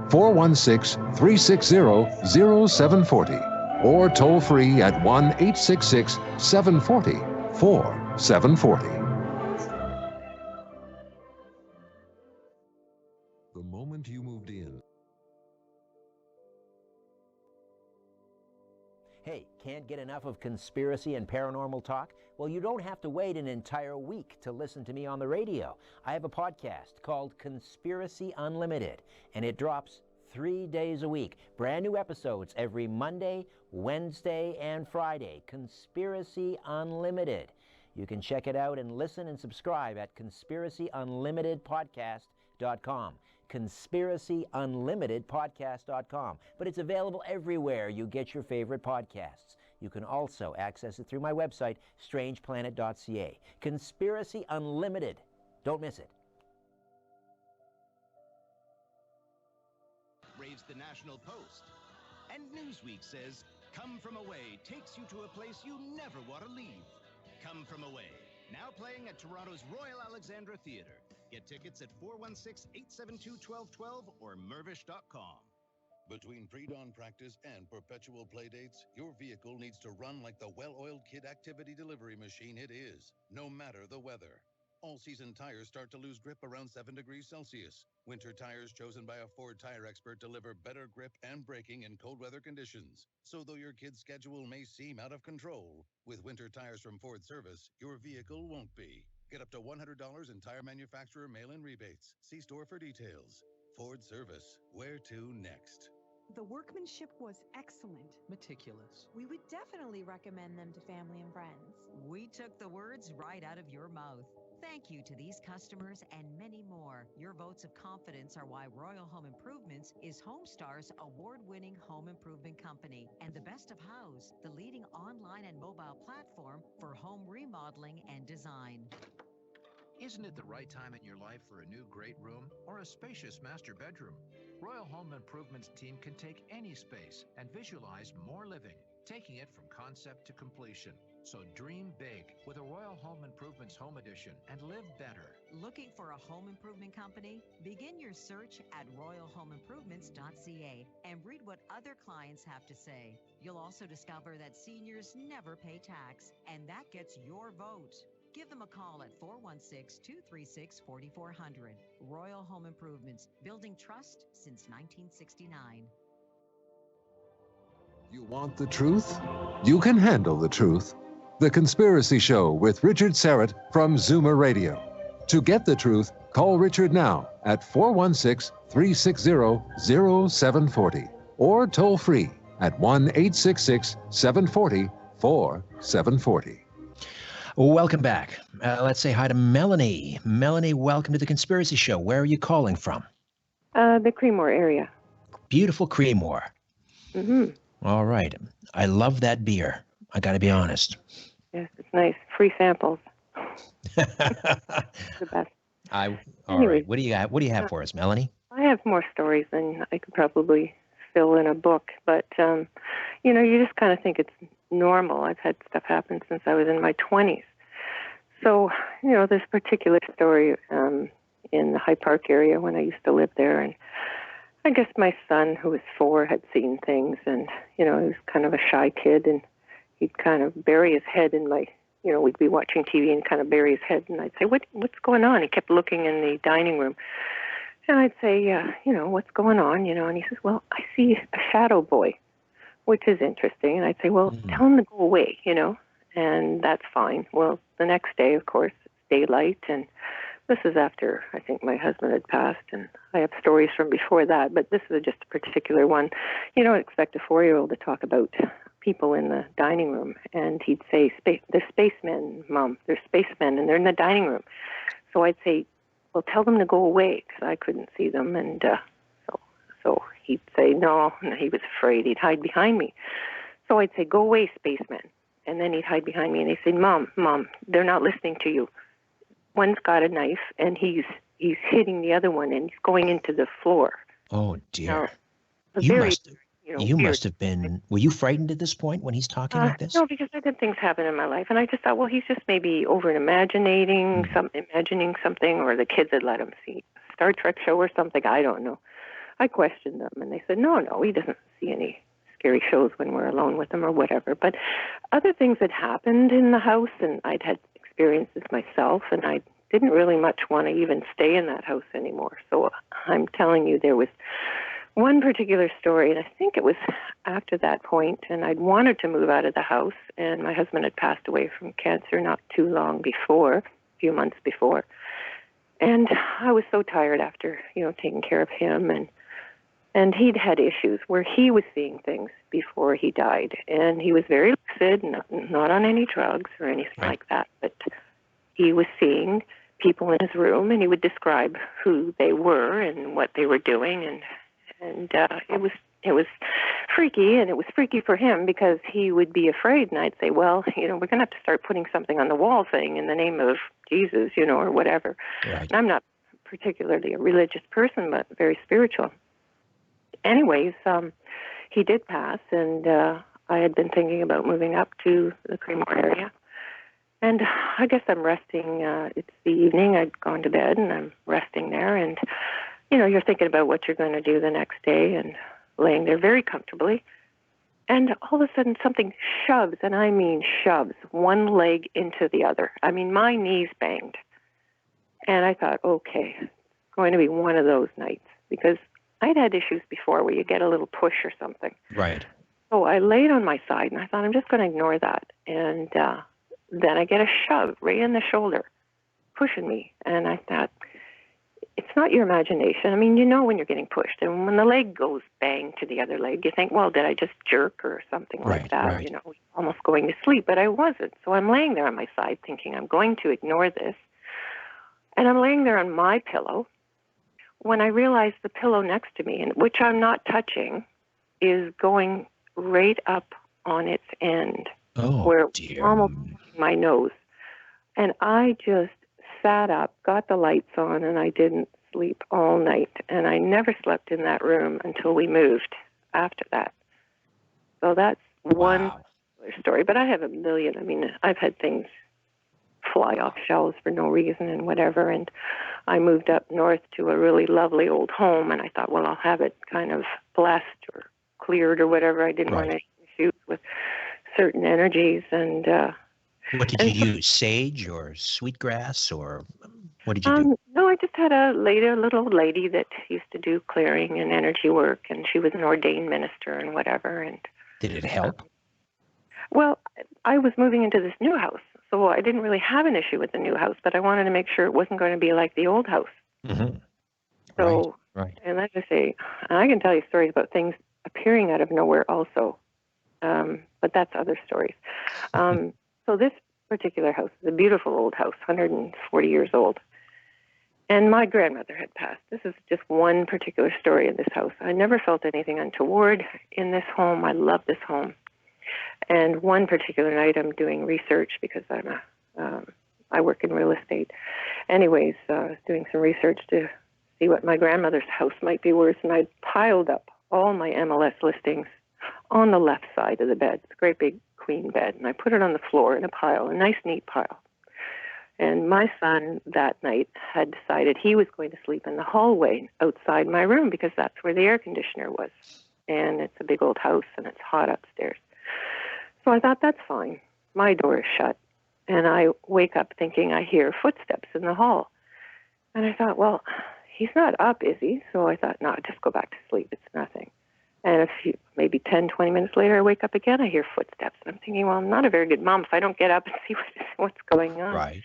416-360-0740 or toll free at 1-866-740-4740. The moment you moved in. Hey, can't get enough of conspiracy and paranormal talk? Well, you don't have to wait an entire week to listen to me on the radio. I have a podcast called Conspiracy Unlimited, and it drops 3 days a week. Brand new episodes every Monday, Wednesday, and Friday. Conspiracy Unlimited. You can check it out and listen and subscribe at conspiracyunlimitedpodcast.com. conspiracyunlimitedpodcast.com. But it's available everywhere you get your favorite podcasts. You can also access it through my website, strangeplanet.ca. Conspiracy Unlimited. Don't miss it. Raves the National Post. And Newsweek says, Come From Away takes you to a place you never want to leave. Come From Away, now playing at Toronto's Royal Alexandra Theatre. Get tickets at 416-872-1212 or mervish.com. Between pre-dawn practice and perpetual playdates, your vehicle needs to run like the well-oiled kid activity delivery machine it is, no matter the weather. All-season tires start to lose grip around 7 degrees Celsius. Winter tires chosen by a Ford tire expert deliver better grip and braking in cold weather conditions. So though your kid's schedule may seem out of control, with winter tires from Ford Service, your vehicle won't be. Get up to $100 in tire manufacturer mail-in rebates. See store for details. Ford Service. Where to next? The workmanship was excellent. Meticulous. We would definitely recommend them to family and friends. We took the words right out of your mouth. Thank you to these customers and many more. Your votes of confidence are why Royal Home Improvements is HomeStar's award-winning home improvement company and the best of house, the leading online and mobile platform for home remodeling and design. Isn't it the right time in your life for a new great room or a spacious master bedroom? Royal Home Improvements team can take any space and visualize more living, taking it from concept to completion. So dream big with a Royal Home Improvements Home Edition and live better. Looking for a home improvement company? Begin your search at royalhomeimprovements.ca and read what other clients have to say. You'll also discover that seniors never pay tax, and that gets your vote. Give them a call at 416-236-4400. Royal Home Improvements, building trust since 1969. You want the truth? You can handle the truth. The Conspiracy Show with Richard Serrett from Zoomer Radio. To get the truth, Call Richard now at 416-360-0740 or toll free at 1-866-740-4740. Welcome back. Let's say hi to Melanie. Melanie, welcome to the Conspiracy Show. Where are you calling from? The Creemore area. Beautiful Creemore. Mm-hmm. All right. I love that beer. I got to be honest. Yes, it's nice. Free samples. The best. All Anyway. right. What do you have for us, Melanie? I have more stories than I could probably fill in a book, but you just kind of think it's normal. I've had stuff happen since I was in my 20s. So, this particular story in the High Park area when I used to live there, and I guess my son, who was 4, had seen things, and, he was kind of a shy kid, and he'd kind of bury his head in my, we'd be watching TV and kind of bury his head, and I'd say, what's going on? He kept looking in the dining room. And I'd say, what's going on? And he says, well, I see a shadow boy, which is interesting. And I'd say, well, tell him to go away, and that's fine. Well, the next day, of course, it's daylight, and this is after I think my husband had passed, and I have stories from before that, but this is just a particular one. You don't expect a 4-year-old to talk about people in the dining room, and he'd say, they're spacemen, Mom, they're spacemen, and they're in the dining room. So I'd say, well, tell them to go away, because I couldn't see them, and so he'd say no, and he was afraid. He'd hide behind me. So I'd say, go away, spacemen, and then he'd hide behind me, and he'd say, Mom, they're not listening to you. One's got a knife, and he's hitting the other one, and he's going into the floor. Oh, dear. Now, You must have been, were you frightened at this point when he's talking like this? No, because I've had things happen in my life, and I just thought, well, he's just maybe imagining something, or the kids had let him see a Star Trek show or something. I don't know. I questioned them, and they said, no, he doesn't see any scary shows when we're alone with him or whatever. But other things had happened in the house, and I'd had experiences myself, and I didn't really much want to even stay in that house anymore. So I'm telling you, there was one particular story, and I think it was after that point, and I'd wanted to move out of the house, and my husband had passed away from cancer not too long before, a few months before. And I was so tired after, taking care of him, and he'd had issues where he was seeing things before he died, and he was very lucid, not on any drugs or anything like that, but he was seeing people in his room, and he would describe who they were and what they were doing, and it was freaky, and it was freaky for him because he would be afraid, and I'd say, well, we're going to have to start putting something on the wall saying in the name of Jesus, or whatever. Right. And I'm not particularly a religious person, but very spiritual. Anyways, he did pass, and I had been thinking about moving up to the Creemore area. And I guess I'm resting. It's the evening. I'd gone to bed, and I'm resting there, and you're thinking about what you're going to do the next day and laying there very comfortably. And all of a sudden something shoves, and I mean shoves, one leg into the other. I mean, my knees banged. And I thought, okay, it's going to be one of those nights, because I'd had issues before where you get a little push or something. Right. So I laid on my side, and I thought, I'm just going to ignore that. And then I get a shove right in the shoulder, pushing me. And I thought, it's not your imagination. I mean, when you're getting pushed. And when the leg goes bang to the other leg, you think, well, did I just jerk or something like that? Right. Almost going to sleep. But I wasn't. So I'm laying there on my side thinking, I'm going to ignore this. And I'm laying there on my pillow when I realize the pillow next to me, and which I'm not touching, is going right up on its end. Oh, where dear. Almost my nose. And I just sat up, got the lights on, and I didn't sleep all night. And I never slept in that room until we moved after that. So that's one story. But I have a million. I mean, I've had things fly off shelves for no reason and whatever. And I moved up north to a really lovely old home, and I thought, well, I'll have it kind of blessed or cleared or whatever. I didn't want any issues with certain energies. And what did you use? Sage or sweetgrass, or what did you do? No, I just had a little lady that used to do clearing and energy work, and she was an ordained minister and whatever. And did it help? Well, I was moving into this new house, So I didn't really have an issue with the new house, but I wanted to make sure it wasn't going to be like the old house. Mm-hmm. So, right. And as I say, I can tell you stories about things appearing out of nowhere also, but that's other stories. So this particular house is a beautiful old house, 140 years old. And my grandmother had passed. This is just one particular story in this house. I never felt anything untoward in this home. I love this home. And one particular night, I'm doing research because I work in real estate. Anyways, I was doing some research to see what my grandmother's house might be worth, and I piled up all my MLS listings on the left side of the bed. It's a great big queen bed, and I put it on the floor in a pile, a nice, neat pile. And my son that night had decided he was going to sleep in the hallway outside my room because that's where the air conditioner was. And it's a big old house, and it's hot upstairs. So I thought, that's fine. My door is shut. And I wake up thinking I hear footsteps in the hall. And I thought, well, he's not up, is he? So I thought, no, just go back to sleep. It's nothing. And maybe 10, 20 minutes later, I wake up again, I hear footsteps. And I'm thinking, well, I'm not a very good mom if I don't get up and see what's going on. Right.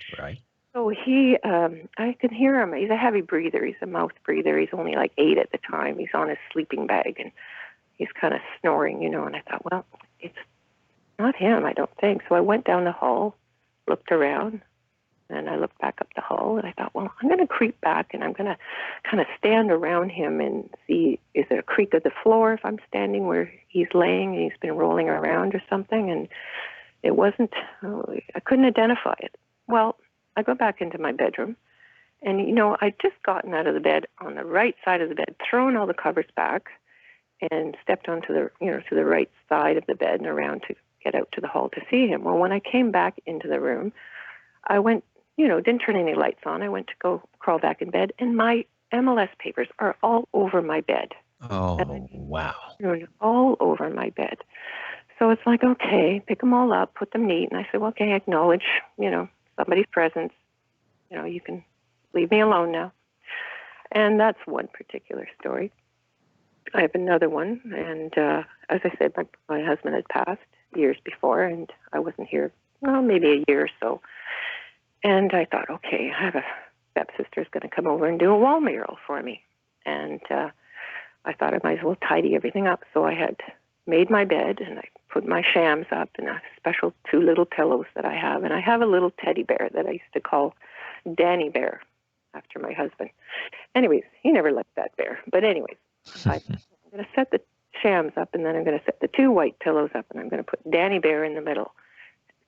So I can hear him. He's a heavy breather. He's a mouth breather. He's only like 8 at the time. He's on his sleeping bag, and he's kind of snoring, and I thought, well, it's not him, I don't think. So I went down the hall, looked around, and I looked back up the hall, and I thought, well, I'm going to creep back, and I'm going to kind of stand around him and see, is there a creak of the floor if I'm standing where he's laying and he's been rolling around or something? And it wasn't, I couldn't identify it. Well, I go back into my bedroom, and, I'd just gotten out of the bed on the right side of the bed, thrown all the covers back, and stepped onto the, to the right side of the bed and around to get out to the hall to see him. Well, when I came back into the room, I went, didn't turn any lights on. I went to go crawl back in bed, and my MLS papers are all over my bed. Oh, wow. All over my bed. So it's like, okay, pick them all up, put them neat. And I said, well, okay, acknowledge, somebody's presence. You can leave me alone now. And that's one particular story. I have another one. And as I said, my husband had passed years before, and I wasn't here, maybe a year or so. And I thought, okay, I have a stepsister's going to come over and do a wall mural for me. And I thought I might as well tidy everything up. So I had made my bed, and I put my shams up and a special 2 little pillows that I have. And I have a little teddy bear that I used to call Danny Bear after my husband. Anyways, he never liked that bear. But anyways, I'm going to set the shams up, and then I'm going to set the 2 white pillows up, and I'm going to put Danny Bear in the middle.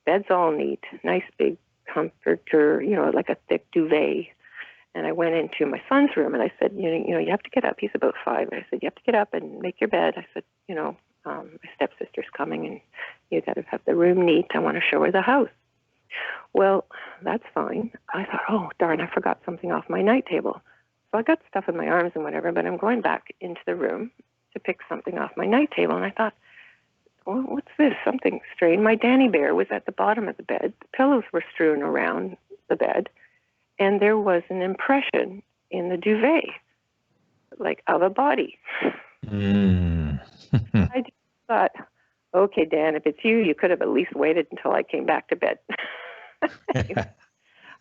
Bed's all neat, nice big comforter, like a thick duvet. And I went into my son's room, and I said, you have to get up. He's about 5. I said, you have to get up and make your bed. I said, my stepsister's coming, and you got to have the room neat. I want to show her the house. Well, that's fine. I thought, oh, darn, I forgot something off my night table. So I got stuff in my arms and whatever, but I'm going back into the room to pick something off my night table. And I thought, well, what's this? Something strange. My Danny Bear was at the bottom of the bed. The pillows were strewn around the bed. And there was an impression in the duvet, like of a body. I just thought, okay, Dan, if it's you, you could have at least waited until I came back to bed.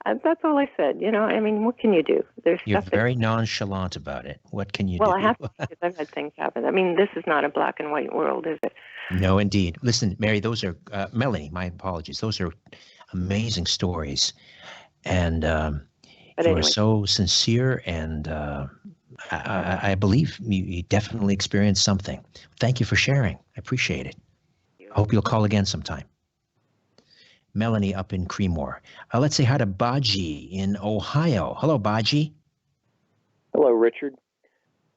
And that's all I said. What can you do? You're very nonchalant about it. What can you do? Well, I have to, because I've had things happen. This is not a black and white world, is it? No, indeed. Listen, Mary, those are, Melanie, my apologies. Those are amazing stories. And you are so sincere, and I believe you definitely experienced something. Thank you for sharing. I appreciate it. I hope you'll call again sometime. Melanie up in Creemore. Let's say hi to Baji in Ohio. Hello, Baji. Hello, Richard.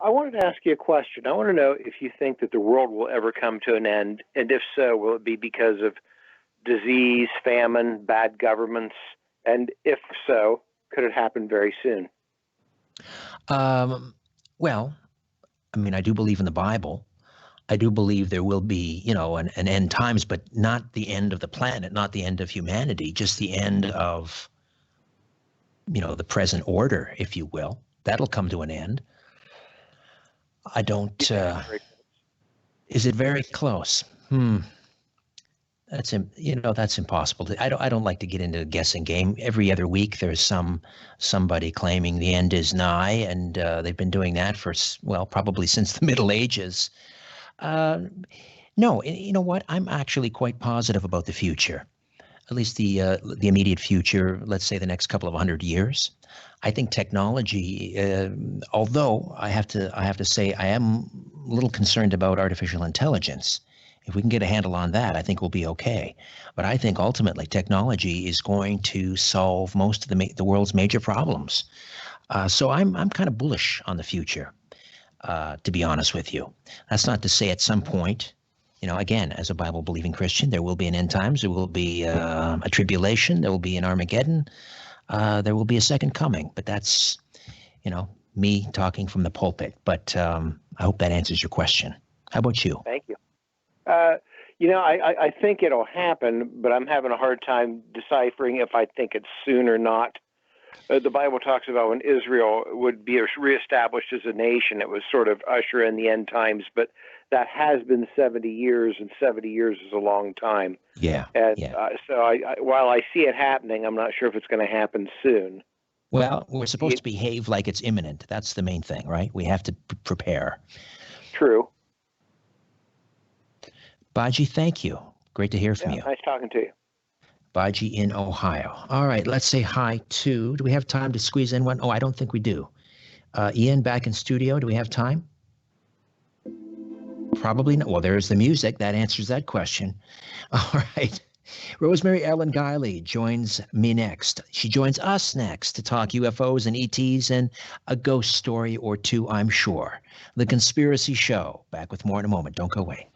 I wanted to ask you a question. I want to know if you think that the world will ever come to an end, and if so, will it be because of disease, famine, bad governments, and if so, could it happen very soon? Well, I do believe in the Bible. I do believe there will be, an end times, but not the end of the planet, not the end of humanity, just the end of, the present order, if you will. That'll come to an end. I don't, is it very close? That's that's impossible. I don't like to get into a guessing game. Every other week there's somebody claiming the end is nigh, and they've been doing that for probably since the Middle Ages. No, you know what? I'm actually quite positive about the future, at least the immediate future. Let's say the next couple of 100 years. I think technology, although I have to say I am a little concerned about artificial intelligence. If we can get a handle on that, I think we'll be okay. But I think ultimately technology is going to solve most of the world's major problems. So I'm kind of bullish on the future, to be honest with you. That's not to say at some point, again, as a Bible-believing Christian, there will be an end times, there will be a tribulation, there will be an Armageddon, there will be a second coming. But that's, me talking from the pulpit. But I hope that answers your question. How about you? Thank you. I think it'll happen, but I'm having a hard time deciphering if I think it's soon or not. The Bible talks about when Israel would be reestablished as a nation, it was sort of usher in the end times, but that has been 70 years, and 70 years is a long time. Yeah. And so while I see it happening, I'm not sure if it's going to happen soon. Well, we're supposed to behave like it's imminent. That's the main thing, right? We have to prepare. True. Baji, thank you. Great to hear from you. Nice talking to you. Baji in Ohio. All right, let's say hi to, do we have time to squeeze in one? Oh, I don't think we do. Ian, back in studio, do we have time? Probably not. Well, there's the music. That answers that question. All right. Rosemary Ellen Guiley joins me next. She joins us next to talk UFOs and ETs and a ghost story or two, I'm sure. The Conspiracy Show. Back with more in a moment. Don't go away.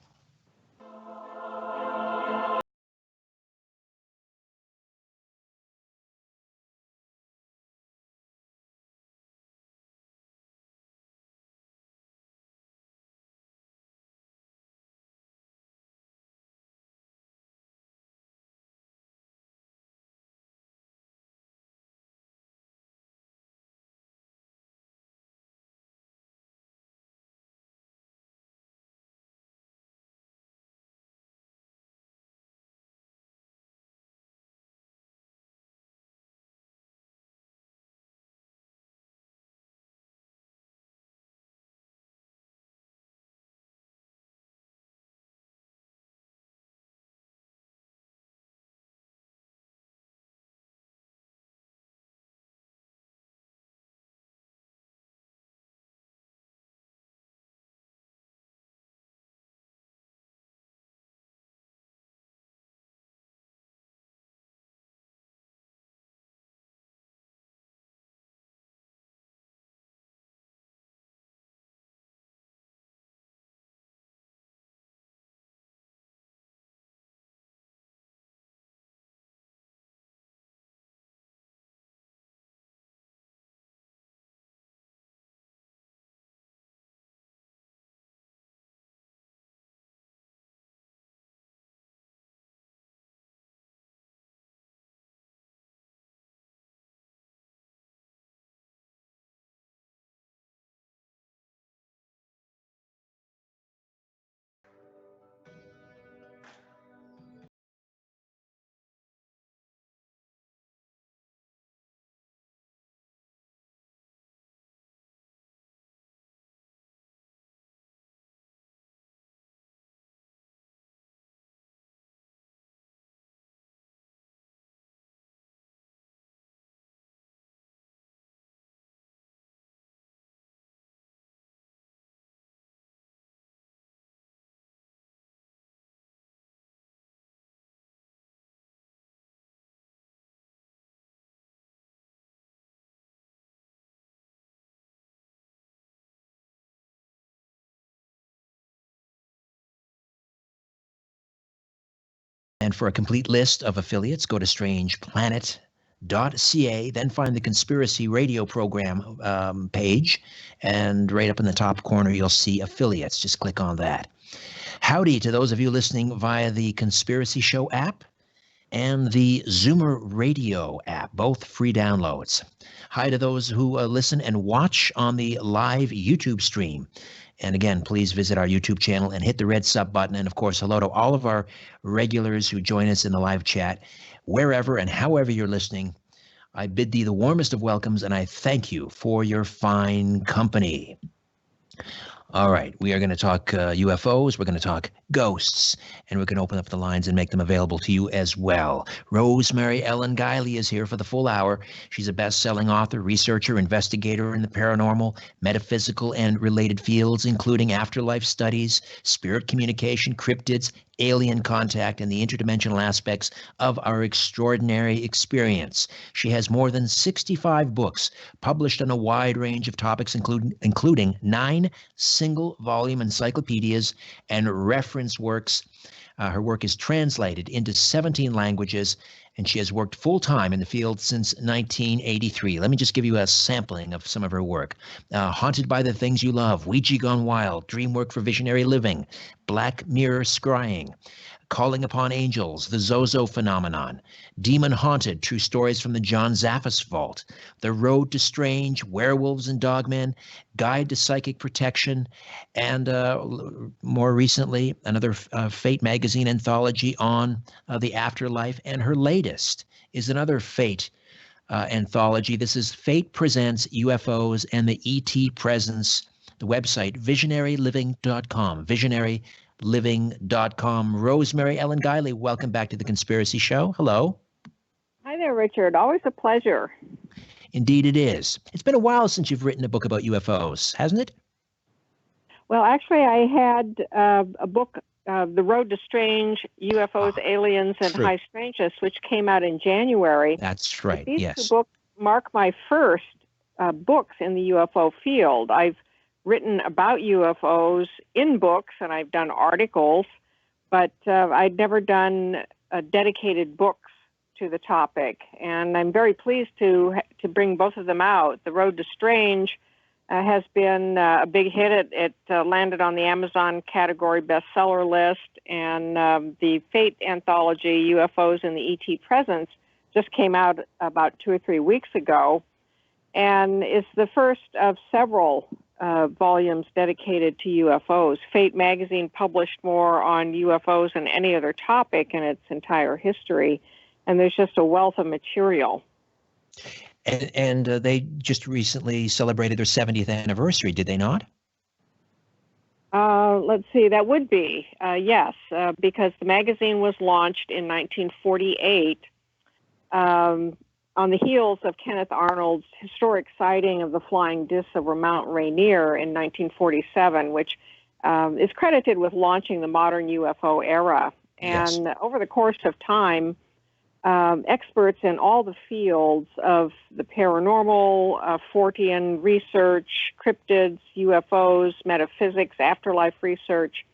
And for a complete list of affiliates, go to strangeplanet.ca, then find the Conspiracy Radio program page, and right up in the top corner, you'll see affiliates. Just click on that. Howdy to those of you listening via the Conspiracy Show app and the Zoomer Radio app, both free downloads. Hi to those who listen and watch on the live YouTube stream. And again, please visit our YouTube channel and hit the red sub button. And of course, hello to all of our regulars who join us in the live chat, wherever and however you're listening. I bid thee the warmest of welcomes, and I thank you for your fine company. All right, we are going to talk UFOs, we're going to talk ghosts, and we're going to open up the lines and make them available to you as well. Rosemary Ellen Guiley is here for the full hour. She's a best-selling author, researcher, investigator in the paranormal, metaphysical, and related fields, including afterlife studies, spirit communication, cryptids, alien contact, and the interdimensional aspects of our extraordinary experience. She has more than 65 books published on a wide range of topics, including 9 single-volume encyclopedias and reference works. Her work is translated into 17 languages, and she has worked full-time in the field since 1983. Let me just give you a sampling of some of her work. Haunted by the Things You Love, Ouija Gone Wild, Dream Work for Visionary Living, Black Mirror Scrying, Calling Upon Angels, The Zozo Phenomenon, Demon Haunted, True Stories from the John Zaffis Vault, The Road to Strange, Werewolves and Dogmen, Guide to Psychic Protection, and more recently, another Fate magazine anthology on the afterlife. And her latest is another Fate anthology. This is Fate Presents UFOs and the ET Presence. The website, visionaryliving.com, visionaryliving.com. Rosemary Ellen Guiley, welcome back to The Conspiracy Show. Hello. Hi there, Richard. Always a pleasure. Indeed it is. It's been a while since you've written a book about UFOs, hasn't it? Well, actually, I had a book, The Road to Strange, UFOs, Aliens, and True. High Strangeness, which came out in January. That's right, These yes. 2 books mark my first books in the UFO field. I've written about UFOs in books, and I've done articles, but I'd never done dedicated books to the topic. And I'm very pleased to bring both of them out. The Road to Strange has been a big hit. It landed on the Amazon category bestseller list, and the Fate anthology, UFOs and the ET Presence, just came out about 2 or 3 weeks ago, and is the first of several volumes dedicated to UFOs. Fate magazine published more on UFOs than any other topic in its entire history, and there's just a wealth of material. And they just recently celebrated their 70th anniversary, did they not? Let's see, that would be, yes, because the magazine was launched in 1948 on the heels of Kenneth Arnold's historic sighting of the flying discs over Mount Rainier in 1947, which is credited with launching the modern UFO era. And over the course of time, experts in all the fields of the paranormal, Fortean research, cryptids, UFOs, metaphysics, afterlife research,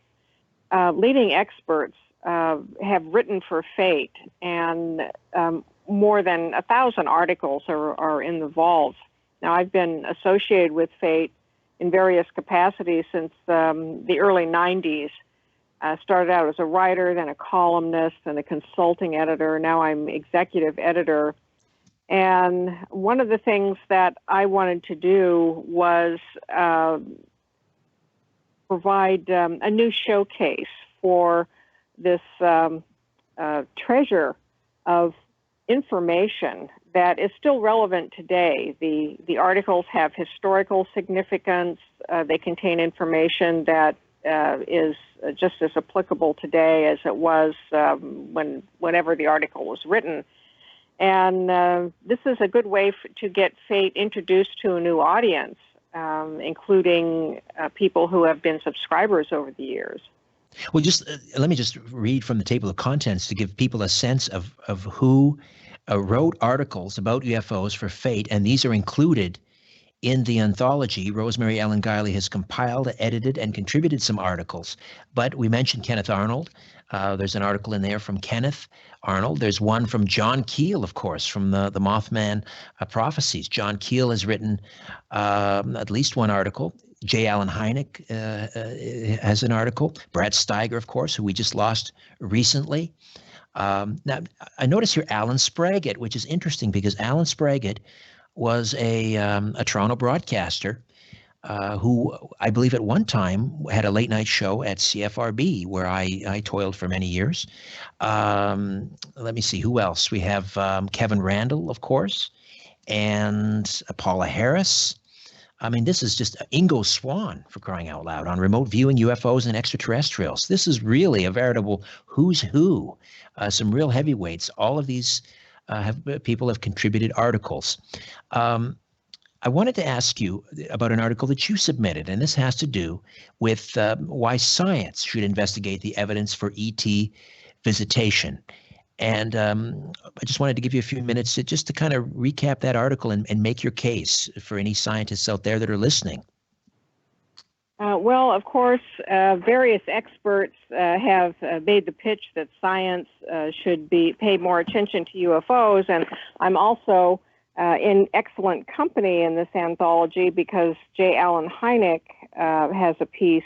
leading experts have written for Fate, and more than 1,000 articles are in the vault. Now, I've been associated with Fate in various capacities since the early 90s. Started out as a writer, then a columnist, and a consulting editor. Now I'm executive editor. And one of the things that I wanted to do was provide a new showcase for this treasure of information that is still relevant today. The articles have historical significance. They contain information that is just as applicable today as it was whenever the article was written. And this is a good way to get Fate introduced to a new audience, including people who have been subscribers over the years. Well, just let me just read from the table of contents to give people a sense of who wrote articles about UFOs for Fate, and these are included in the anthology. Rosemary Ellen Guiley has compiled, edited, and contributed some articles. But we mentioned Kenneth Arnold. There's an article in there from Kenneth Arnold. There's one from John Keel, of course, from the Mothman prophecies. John Keel has written at least one article. J. Allen Hynek has an article. Brad Steiger, of course, who we just lost recently. Now, I notice here Alan Spraggett, which is interesting because Alan Spraggett was a Toronto broadcaster who I believe at one time had a late night show at CFRB where I toiled for many years. Let me see, who else? We have Kevin Randall, of course, and Paula Harris. I mean, this is just Ingo Swann, for crying out loud, on remote viewing UFOs and extraterrestrials. This is really a veritable who's who, some real heavyweights. All of these people have contributed articles. I wanted to ask you about an article that you submitted, and this has to do with why science should investigate the evidence for ET visitation. And I just wanted to give you a few minutes to kind of recap that article and make your case for any scientists out there that are listening. Well, of course, various experts have made the pitch that science should pay more attention to UFOs, and I'm also in excellent company in this anthology because J. Allen Hynek has a piece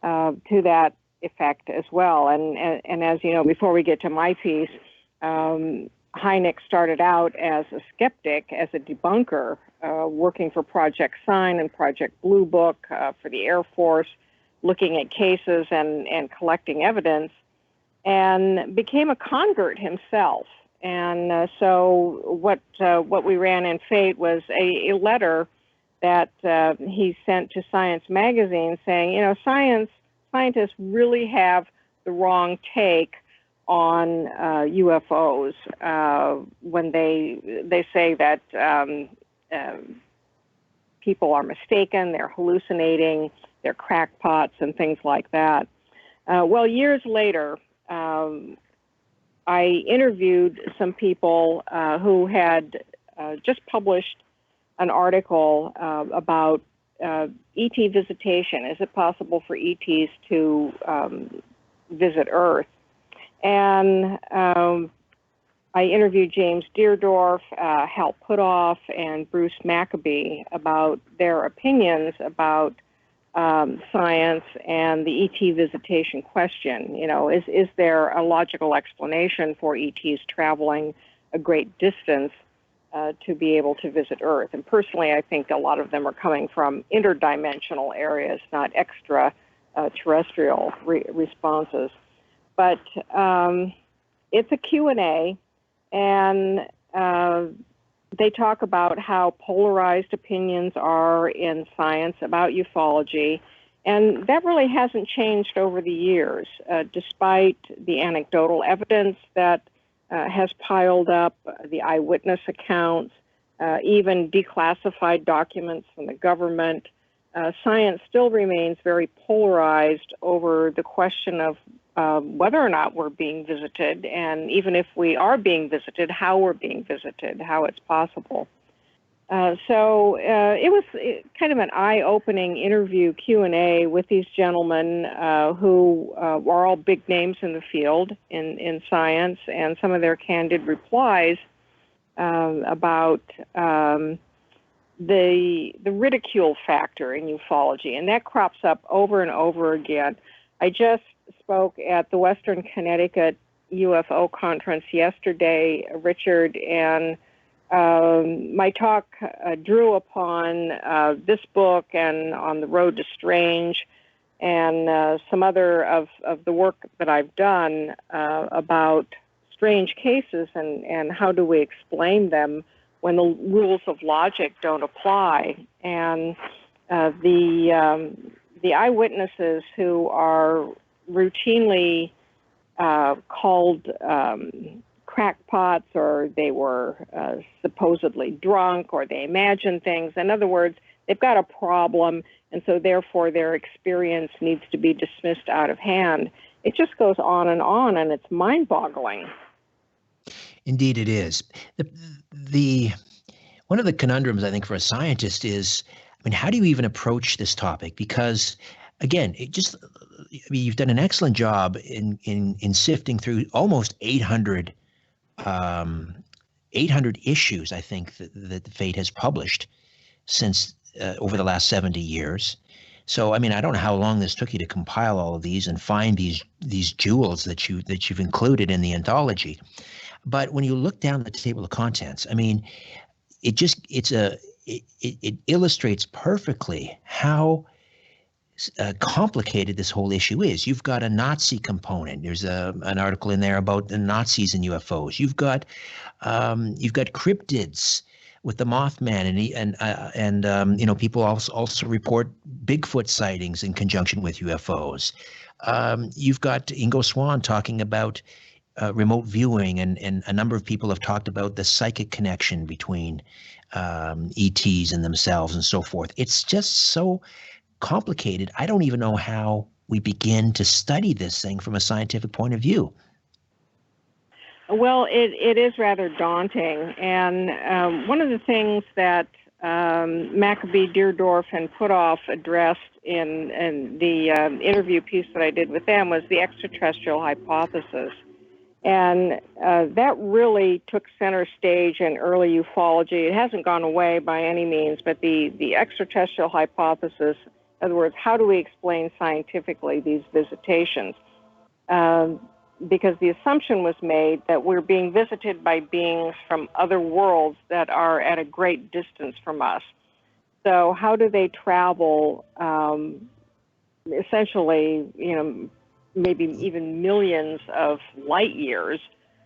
to that effect as well. And as you know, before we get to my piece, Hynek started out as a skeptic, as a debunker, working for Project Sign and Project Blue Book for the Air Force, looking at cases and collecting evidence, and became a convert himself. And so what we ran in Fate was a letter that he sent to Science magazine saying, you know, scientists really have the wrong take on UFOs when they say that people are mistaken, they're hallucinating, they're crackpots and things like that. Well, years later, I interviewed some people who had just published an article about ET visitation. Is it possible for ETs to visit Earth? And I interviewed James Deardorff, Hal Puthoff, and Bruce Maccabee about their opinions about science and the ET visitation question. You know, is there a logical explanation for ETs traveling a great distance to be able to visit Earth? And personally, I think a lot of them are coming from interdimensional areas, not extraterrestrial responses. But it's a Q&A, and they talk about how polarized opinions are in science about ufology, and that really hasn't changed over the years, despite the anecdotal evidence that has piled up, the eyewitness accounts, even declassified documents from the government. Science still remains very polarized over the question of whether or not we're being visited, and even if we are being visited, how we're being visited, how it's possible. So it was kind of an eye-opening interview Q&A with these gentlemen who are all big names in the field in science, and some of their candid replies about the ridicule factor in ufology, and that crops up over and over again. I just spoke at the Western Connecticut UFO conference yesterday, Richard, and my talk drew upon this book and On the Road to Strange and some other of the work that I've done about strange cases and how do we explain them when the rules of logic don't apply. And the eyewitnesses who are routinely called crackpots, or they were supposedly drunk, or they imagined things. In other words, they've got a problem, and so therefore their experience needs to be dismissed out of hand. It just goes on, and it's mind-boggling. Indeed it is. The one of the conundrums, I think, for a scientist is, I mean, how do you even approach this topic? Because, again, you've done an excellent job in sifting through almost 800 issues, I think, that Fate has published since over the last 70 years. So, I mean, I don't know how long this took you to compile all of these and find these jewels that you've included in the anthology. But when you look down the table of contents, I mean, it's it illustrates perfectly how complicated this whole issue is. You've got a Nazi component. There's an article in there about the Nazis and UFOs. You've got cryptids with the Mothman, and people also report Bigfoot sightings in conjunction with UFOs. You've got Ingo Swann talking about remote viewing, and a number of people have talked about the psychic connection between ETs and themselves and so forth. It's just so complicated. I don't even know how we begin to study this thing from a scientific point of view. Well, it is rather daunting, and one of the things that Maccabee, Deerdorf, and Puthoff addressed in the interview piece that I did with them was the extraterrestrial hypothesis. And that really took center stage in early ufology. It hasn't gone away by any means, but the extraterrestrial hypothesis, in other words, how do we explain scientifically these visitations? Because the assumption was made that we're being visited by beings from other worlds that are at a great distance from us. So how do they travel, essentially, maybe even millions of light years?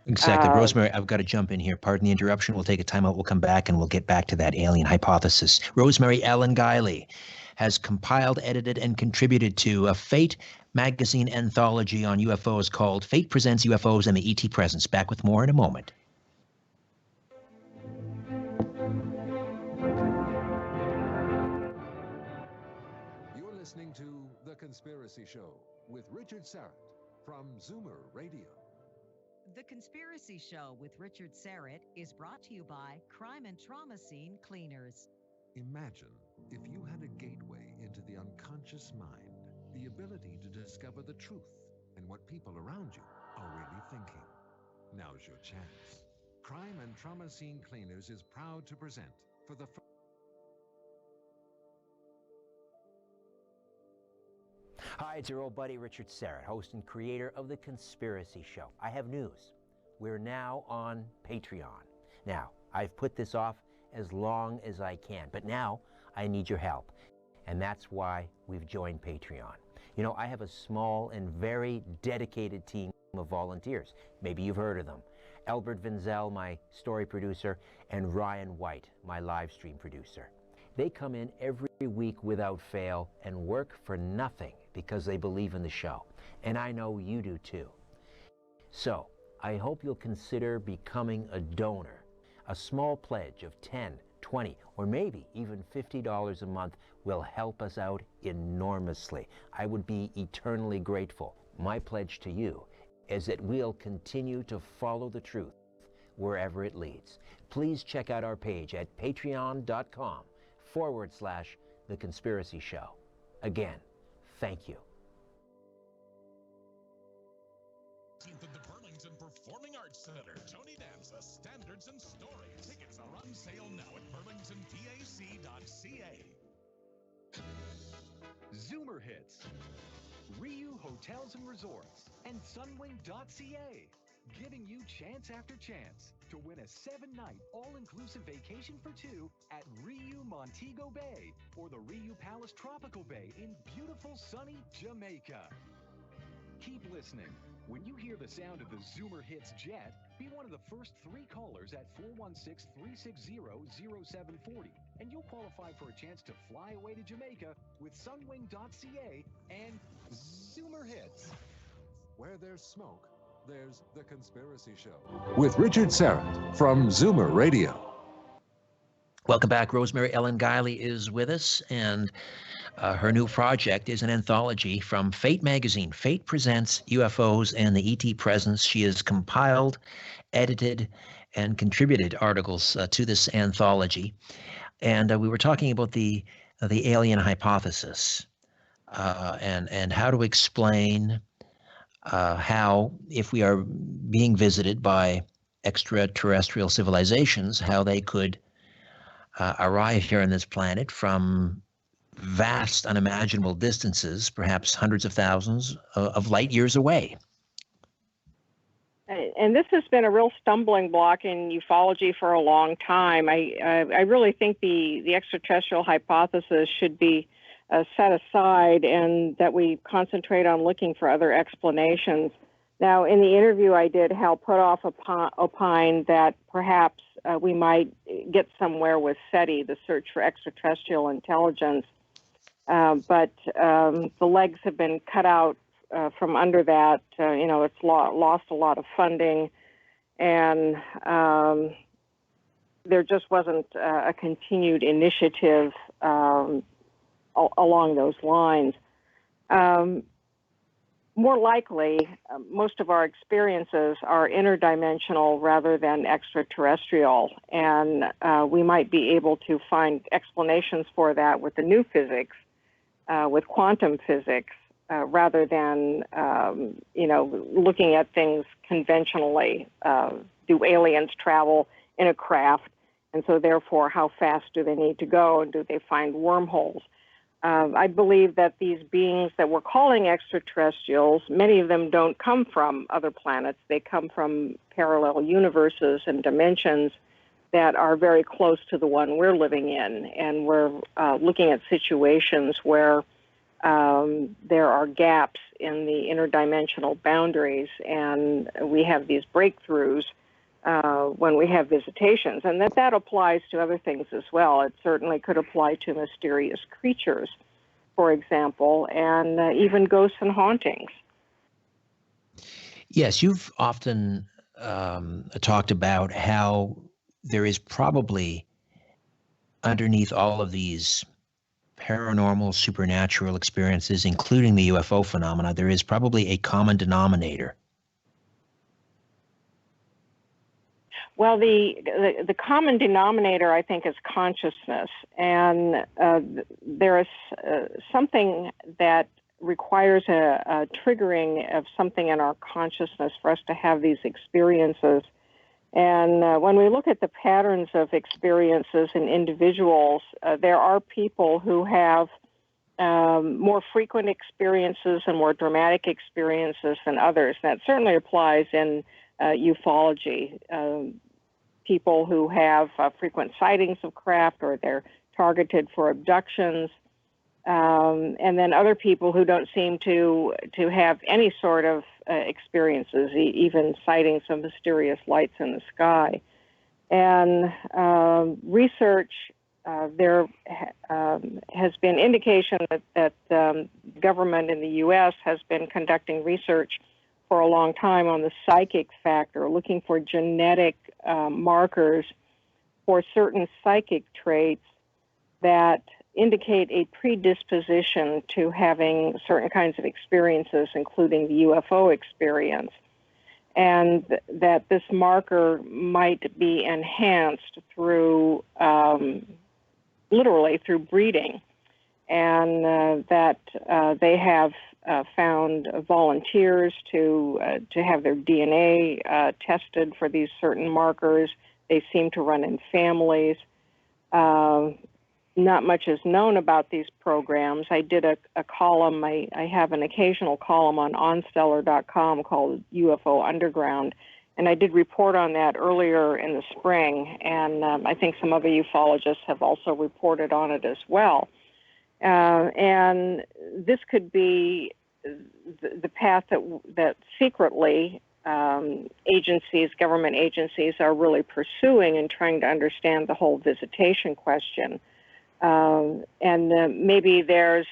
Exactly. Rosemary, I've got to jump in here. Pardon the interruption. We'll take a timeout. We'll come back and we'll get back to that alien hypothesis. Rosemary Ellen Guiley has compiled, edited, and contributed to a Fate magazine anthology on UFOs called Fate Presents UFOs and the ET Presence. Back with more in a moment. You're listening to The Conspiracy Show with Richard Serrett from Zoomer Radio. The Conspiracy Show with Richard Serrett is brought to you by Crime and Trauma Scene Cleaners. Imagine if you had a gateway into the unconscious mind, the ability to discover the truth and what people around you are really thinking. Now's your chance. Crime and Trauma Scene Cleaners is proud to present for the first. Hi, it's your old buddy Richard Serrett, host and creator of The Conspiracy Show. I have news. We're now on Patreon. Now, I've put this off as long as I can, but now I need your help. And that's why we've joined Patreon. You know, I have a small and very dedicated team of volunteers. Maybe you've heard of them. Albert Vinzel, my story producer, and Ryan White, my live stream producer. They come in every week without fail and work for nothing because they believe in the show. And I know you do too. So, I hope you'll consider becoming a donor. A small pledge of $10, $20, or maybe even $50 a month will help us out enormously. I would be eternally grateful. My pledge to you is that we'll continue to follow the truth wherever it leads. Please check out our page at patreon.com/The Conspiracy Show. Again, thank you. The Burlington Performing Arts Center. Tony Danza, Standards and Story. Tickets are on sale now at burlingtonpac.ca. Zoomer Hits, Ryu Hotels and Resorts, and Sunwing.ca, giving you chance after chance to win a 7-night all-inclusive vacation for two at Ryu Montego Bay or the Ryu Palace Tropical Bay in beautiful sunny Jamaica. Keep listening. When you hear the sound of the Zoomer Hits jet, be one of the first 3 callers at 416-360-0740, and you'll qualify for a chance to fly away to Jamaica with Sunwing.ca and Zoomer Hits. Where there's smoke, there's The Conspiracy Show with Richard Serrett from Zoomer Radio. Welcome back. Rosemary Ellen Guiley is with us, and her new project is an anthology from Fate magazine. Fate Presents UFOs and the ET Presence. She has compiled, edited, and contributed articles to this anthology. And we were talking about the alien hypothesis and how to explain how, if we are being visited by extraterrestrial civilizations, how they could arrive here on this planet from vast, unimaginable distances, perhaps hundreds of thousands of light years away. And this has been a real stumbling block in ufology for a long time. I really think the extraterrestrial hypothesis should be set aside, and that we concentrate on looking for other explanations. Now, in the interview I did, Hal Puthoff opined that perhaps we might get somewhere with SETI, the search for extraterrestrial intelligence, but the legs have been cut out from under that. It's lost a lot of funding, and there just wasn't a continued initiative along those lines. More likely, most of our experiences are interdimensional rather than extraterrestrial, and we might be able to find explanations for that with the new physics, with quantum physics, rather than looking at things conventionally. Do aliens travel in a craft, and so therefore how fast do they need to go, and do they find wormholes? I believe that these beings that we're calling extraterrestrials, many of them don't come from other planets. They come from parallel universes and dimensions that are very close to the one we're living in. And we're looking at situations where there are gaps in the interdimensional boundaries, and we have these breakthroughs when we have visitations, and that applies to other things as well. It certainly could apply to mysterious creatures, for example, and even ghosts and hauntings. Yes, you've often talked about how there is probably underneath all of these paranormal, supernatural experiences, including the UFO phenomena, there is probably a common denominator. Well, the common denominator, I think, is consciousness, and there is something that requires a triggering of something in our consciousness for us to have these experiences. And when we look at the patterns of experiences in individuals, there are people who have more frequent experiences and more dramatic experiences than others. That certainly applies in ufology. People who have frequent sightings of craft, or they're targeted for abductions, and then other people who don't seem to have any sort of experiences, even sightings of mysterious lights in the sky. And research, there has been indication that government in the U.S. has been conducting research for a long time on the psychic factor, looking for genetic markers for certain psychic traits that indicate a predisposition to having certain kinds of experiences, including the UFO experience, and that this marker might be enhanced through, literally through breeding, and that they have found volunteers to have their DNA tested for these certain markers. They seem to run in families. Not much is known about these programs. I did a column, I have an occasional column on onstellar.com called UFO Underground, and I did report on that earlier in the spring, and I think some other ufologists have also reported on it as well. And this could be the path that secretly agencies, government agencies, are really pursuing in trying to understand the whole visitation question. And maybe there's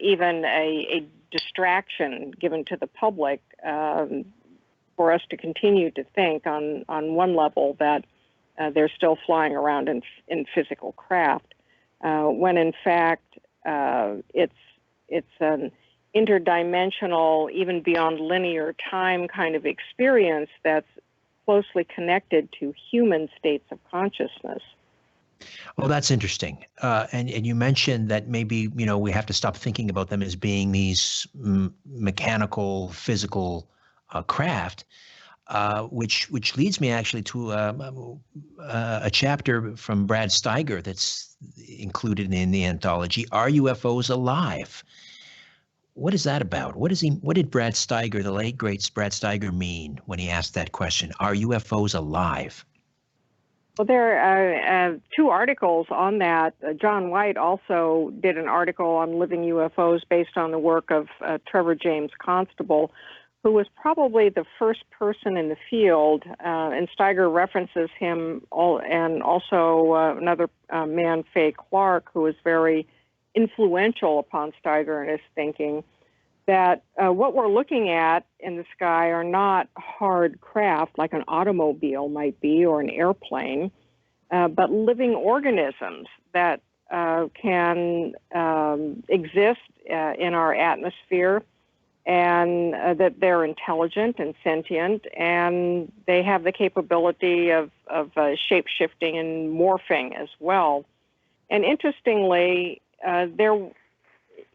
even a distraction given to the public for us to continue to think on one level that they're still flying around in physical craft, when in fact it's an interdimensional, even beyond linear time kind of experience that's closely connected to human states of consciousness. Well, that's interesting. And you mentioned that maybe, we have to stop thinking about them as being these mechanical, physical craft, which leads me actually to a chapter from Brad Steiger that's included in the anthology, Are UFOs Alive? What is that about? What did Brad Steiger, the late great Brad Steiger, mean when he asked that question? Are UFOs alive? Well, there are two articles on that. John White also did an article on living UFOs based on the work of Trevor James Constable, who was probably the first person in the field, and Steiger references him, and also another man, Fay Clark, who was very influential upon Steiger and his thinking, that what we're looking at in the sky are not hard craft like an automobile might be or an airplane, but living organisms that can exist in our atmosphere, and that they're intelligent and sentient, and they have the capability of shape-shifting and morphing as well. And interestingly,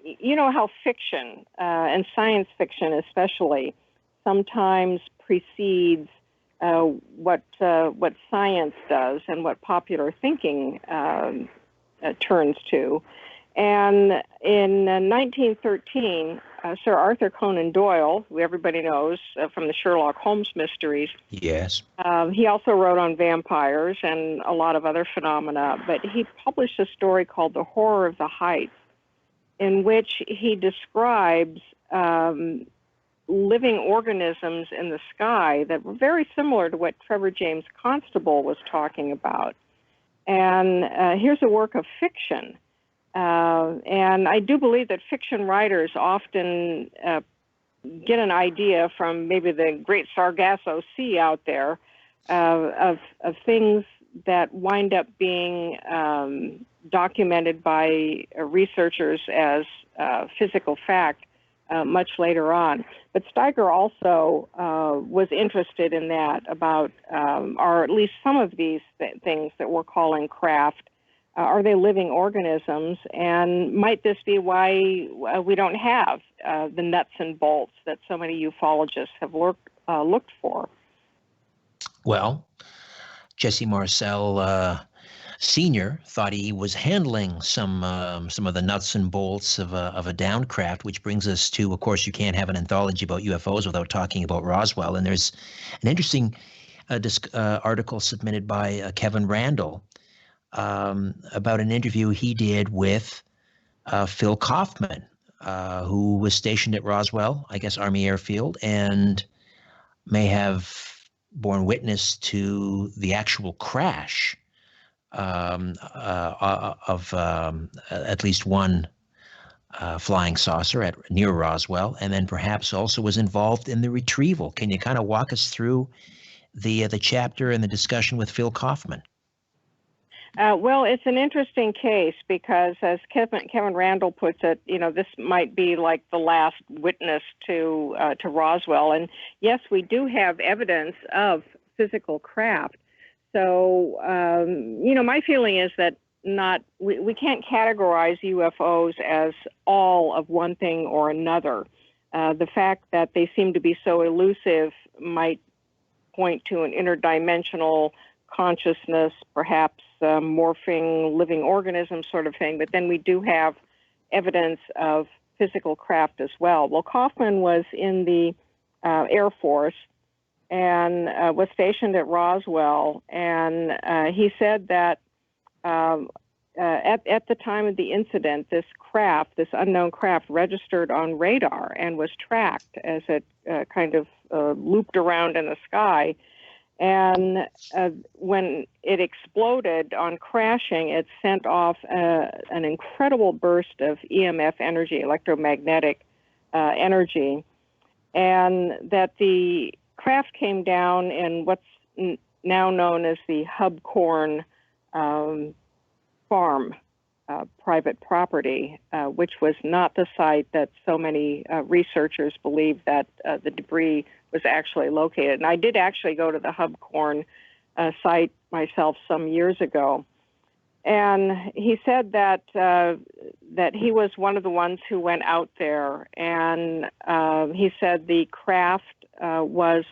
you know how fiction and science fiction especially sometimes precedes what science does and what popular thinking turns to. And in 1913, Sir Arthur Conan Doyle, who everybody knows from the Sherlock Holmes mysteries, yes, he also wrote on vampires and a lot of other phenomena, but he published a story called The Horror of the Heights, in which he describes living organisms in the sky that were very similar to what Trevor James Constable was talking about. And here's a work of fiction. And I do believe that fiction writers often get an idea from maybe the great Sargasso Sea out there of things that wind up being documented by researchers as physical fact much later on. But Steiger also was interested in that about, or at least some of these things that we're calling craft. Are they living organisms? And might this be why we don't have the nuts and bolts that so many ufologists have looked for? Well, Jesse Marcel Sr. thought he was handling some of the nuts and bolts of a downcraft, which brings us to, of course, you can't have an anthology about UFOs without talking about Roswell. And there's an interesting article submitted by Kevin Randall about an interview he did with Phil Kaufman, who was stationed at Roswell, I guess Army Airfield, and may have borne witness to the actual crash of at least one flying saucer near Roswell, and then perhaps also was involved in the retrieval. Can you kind of walk us through the chapter and the discussion with Phil Kaufman? Well, it's an interesting case because, as Kevin Randall puts it, this might be like the last witness to Roswell. And yes, we do have evidence of physical craft. So, my feeling is that we can't categorize UFOs as all of one thing or another. The fact that they seem to be so elusive might point to an interdimensional consciousness, perhaps morphing living organism sort of thing, but then we do have evidence of physical craft as well. Well, Kaufman was in the Air Force and was stationed at Roswell, and he said that at the time of the incident, this unknown craft, registered on radar and was tracked as it kind of looped around in the sky. And when it exploded on crashing, it sent off an incredible burst of EMF energy, electromagnetic energy, and that the craft came down in what's now known as the Hubcorn farm, private property, which was not the site that so many researchers believe that the debris was actually located. And I did actually go to the Hubcorn site myself some years ago. And he said that that he was one of the ones who went out there, and he said the craft was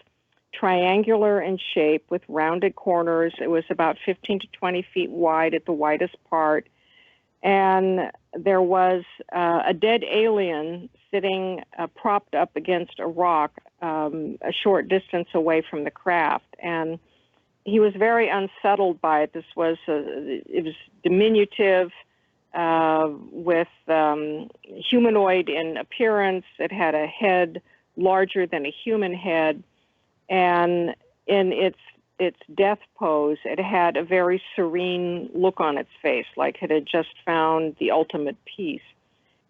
triangular in shape with rounded corners. It was about 15 to 20 feet wide at the widest part, and there was a dead alien sitting propped up against a rock a short distance away from the craft, and he was very unsettled by it. It was diminutive, with humanoid in appearance. It had a head larger than a human head, and in its death pose, it had a very serene look on its face, like it had just found the ultimate peace.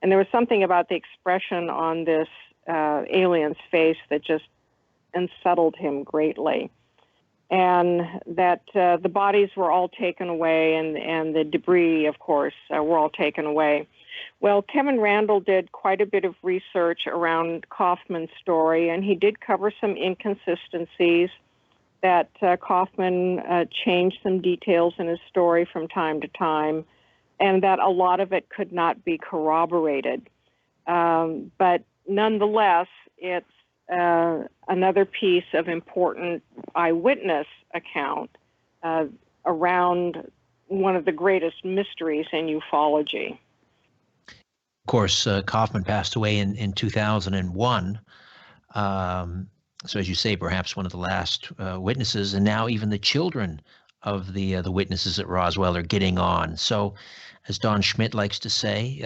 And there was something about the expression on this alien's face that just unsettled him greatly. And that the bodies were all taken away, and the debris, of course, were all taken away. Well, Kevin Randall did quite a bit of research around Kaufman's story, and he did cover some inconsistencies that Kaufman changed some details in his story from time to time, and that a lot of it could not be corroborated. But nonetheless, it's another piece of important eyewitness account around one of the greatest mysteries in ufology. Of course, Kaufman passed away in 2001. So as you say, perhaps one of the last witnesses, and now even the children of the witnesses at Roswell are getting on. So as Don Schmidt likes to say,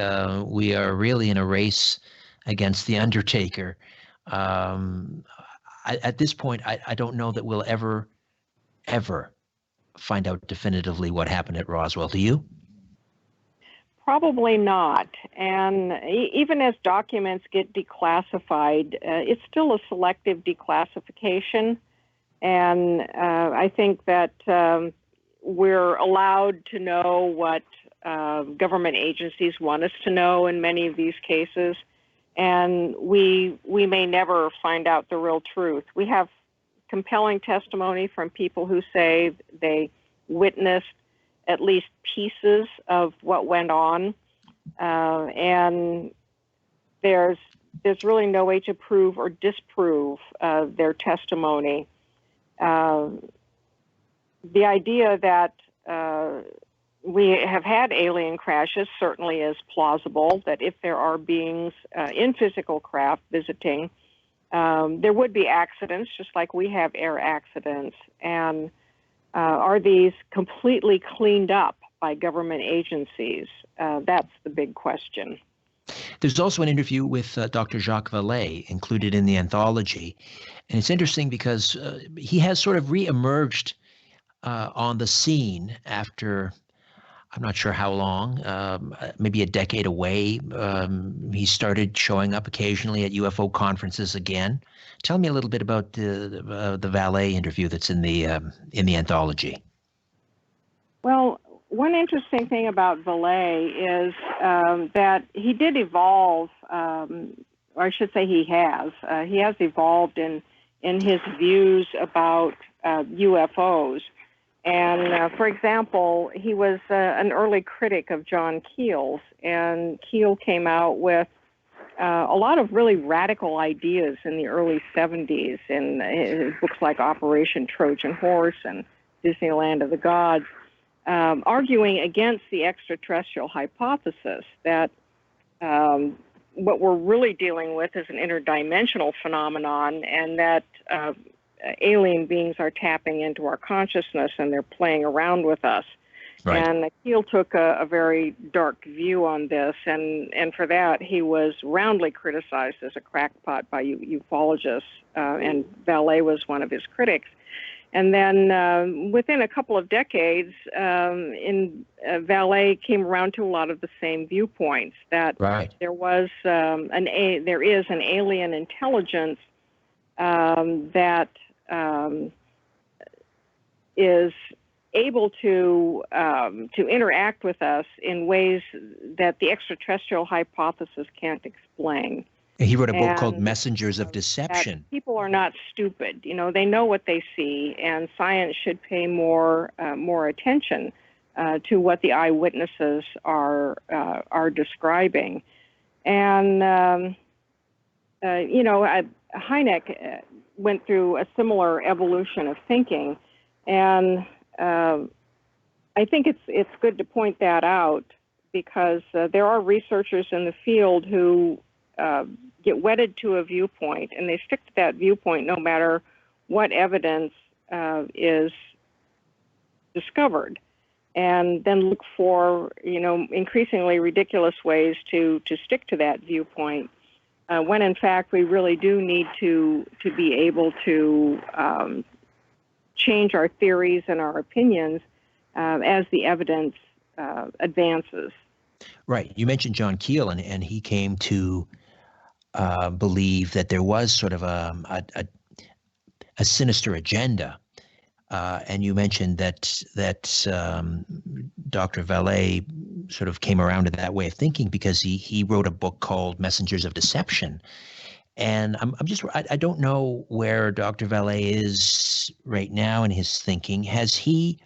we are really in a race against the Undertaker. At this point, I don't know that we'll ever find out definitively what happened at Roswell. Do you? Probably not. And even as documents get declassified, it's still a selective declassification. And I think that we're allowed to know what government agencies want us to know in many of these cases. And we may never find out the real truth. We have compelling testimony from people who say they witnessed at least pieces of what went on, and there's really no way to prove or disprove their testimony. The idea that we have had alien crashes certainly is plausible, that if there are beings in physical craft visiting, there would be accidents, just like we have air accidents. And are these completely cleaned up by government agencies? That's the big question. There's also an interview with Dr. Jacques Vallee included in the anthology. And it's interesting because he has sort of reemerged on the scene after, I'm not sure how long, maybe a decade away. He started showing up occasionally at UFO conferences again. Tell me a little bit about the Vallee interview that's in the anthology. Well, one interesting thing about Vallee is that he did evolve, or I should say he has. He has evolved in his views about UFOs. And for example, he was an early critic of John Keel's, and Keel came out with a lot of really radical ideas in the early 70s in books like Operation Trojan Horse and Disneyland of the Gods, arguing against the extraterrestrial hypothesis that what we're really dealing with is an interdimensional phenomenon, and that alien beings are tapping into our consciousness and they're playing around with us. Right. And Keel took a very dark view on this, and for that he was roundly criticized as a crackpot by ufologists, and Vallee was one of his critics. And then within a couple of decades, Vallee came around to a lot of the same viewpoints, that there was there is an alien intelligence that is able to interact with us in ways that the extraterrestrial hypothesis can't explain. He wrote a book called Messengers of Deception. People are not stupid. You know, they know what they see, and science should pay more attention to what the eyewitnesses are describing. And Hynek went through a similar evolution of thinking, and I think it's good to point that out, because there are researchers in the field who get wedded to a viewpoint, and they stick to that viewpoint no matter what evidence is discovered, and then look for, increasingly ridiculous ways to stick to that viewpoint, when in fact we really do need to be able to change our theories and our opinions as the evidence advances. Right. You mentioned John Keel, and he came to believe that there was sort of a sinister agenda. And you mentioned that Dr. Vallee sort of came around to that way of thinking because he wrote a book called Messengers of Deception. And I don't know where Dr. Vallee is right now in his thinking. Does he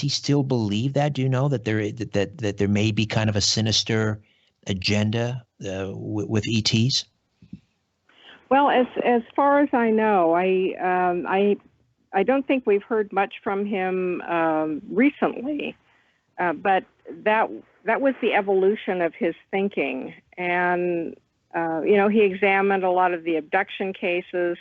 still believe that? Do you know that there may be kind of a sinister agenda with ETs? Well, as far as I know, I don't think we've heard much from him recently, but that was the evolution of his thinking. And he examined a lot of the abduction cases.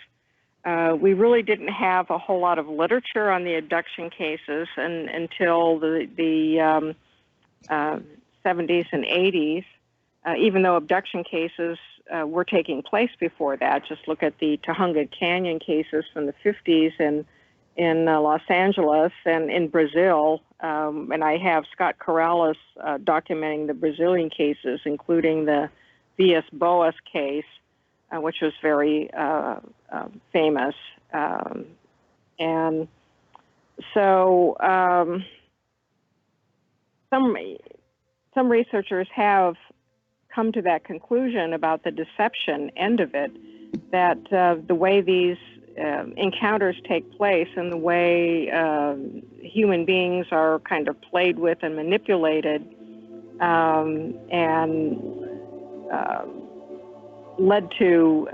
We really didn't have a whole lot of literature on the abduction cases until the 70s and 80s, even though abduction cases were taking place before that. Just look at the Tahunga Canyon cases from the 50s in Los Angeles and in Brazil. And I have Scott Corrales documenting the Brazilian cases, including the Vias Boas case, which was very famous. And so some researchers have come to that conclusion about the deception end of it, that the way these encounters take place and the way human beings are kind of played with and manipulated and led to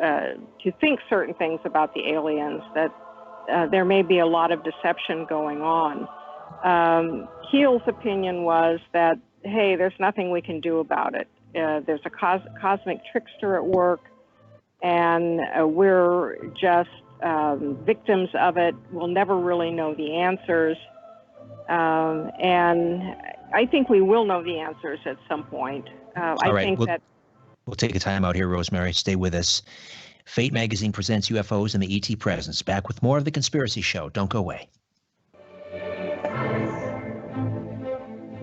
think certain things about the aliens, that there may be a lot of deception going on. Keel's opinion was that, hey, there's nothing we can do about it. There's a cosmic trickster at work, and we're just victims of it. We'll never really know the answers. And I think we will know the answers at some point. We'll take a time out here, Rosemary. Stay with us. Fate Magazine presents UFOs and the ET Presence. Back with more of The Conspiracy Show. Don't go away.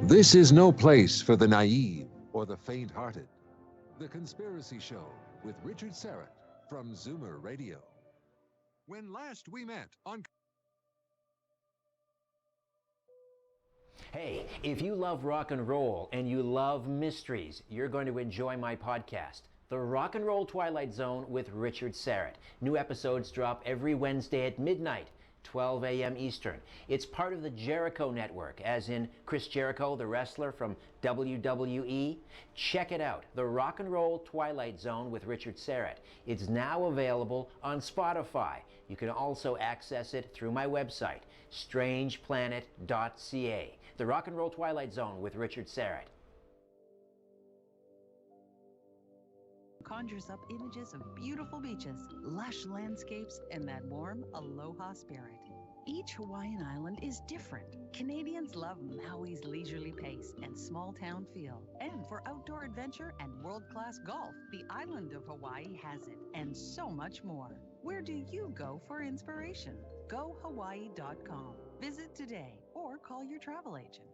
This is no place for the naive or the faint-hearted. The Conspiracy Show with Richard Serrett from Zoomer Radio. When last we met on... Hey, if you love rock and roll and you love mysteries, you're going to enjoy my podcast, The Rock and Roll Twilight Zone with Richard Serrett. New episodes drop every Wednesday at midnight, 12 a.m. Eastern. It's part of the Jericho Network, as in Chris Jericho, the wrestler from WWE. Check it out, The Rock and Roll Twilight Zone with Richard Serrett. It's now available on Spotify. You can also access it through my website, strangeplanet.ca. The Rock and Roll Twilight Zone with Richard Serrett. Conjures up images of beautiful beaches, lush landscapes, and that warm aloha spirit. Each Hawaiian island is different. Canadians love Maui's leisurely pace and small-town feel. And for outdoor adventure and world-class golf, the island of Hawaii has it, and so much more. Where do you go for inspiration? GoHawaii.com. Visit today or call your travel agent.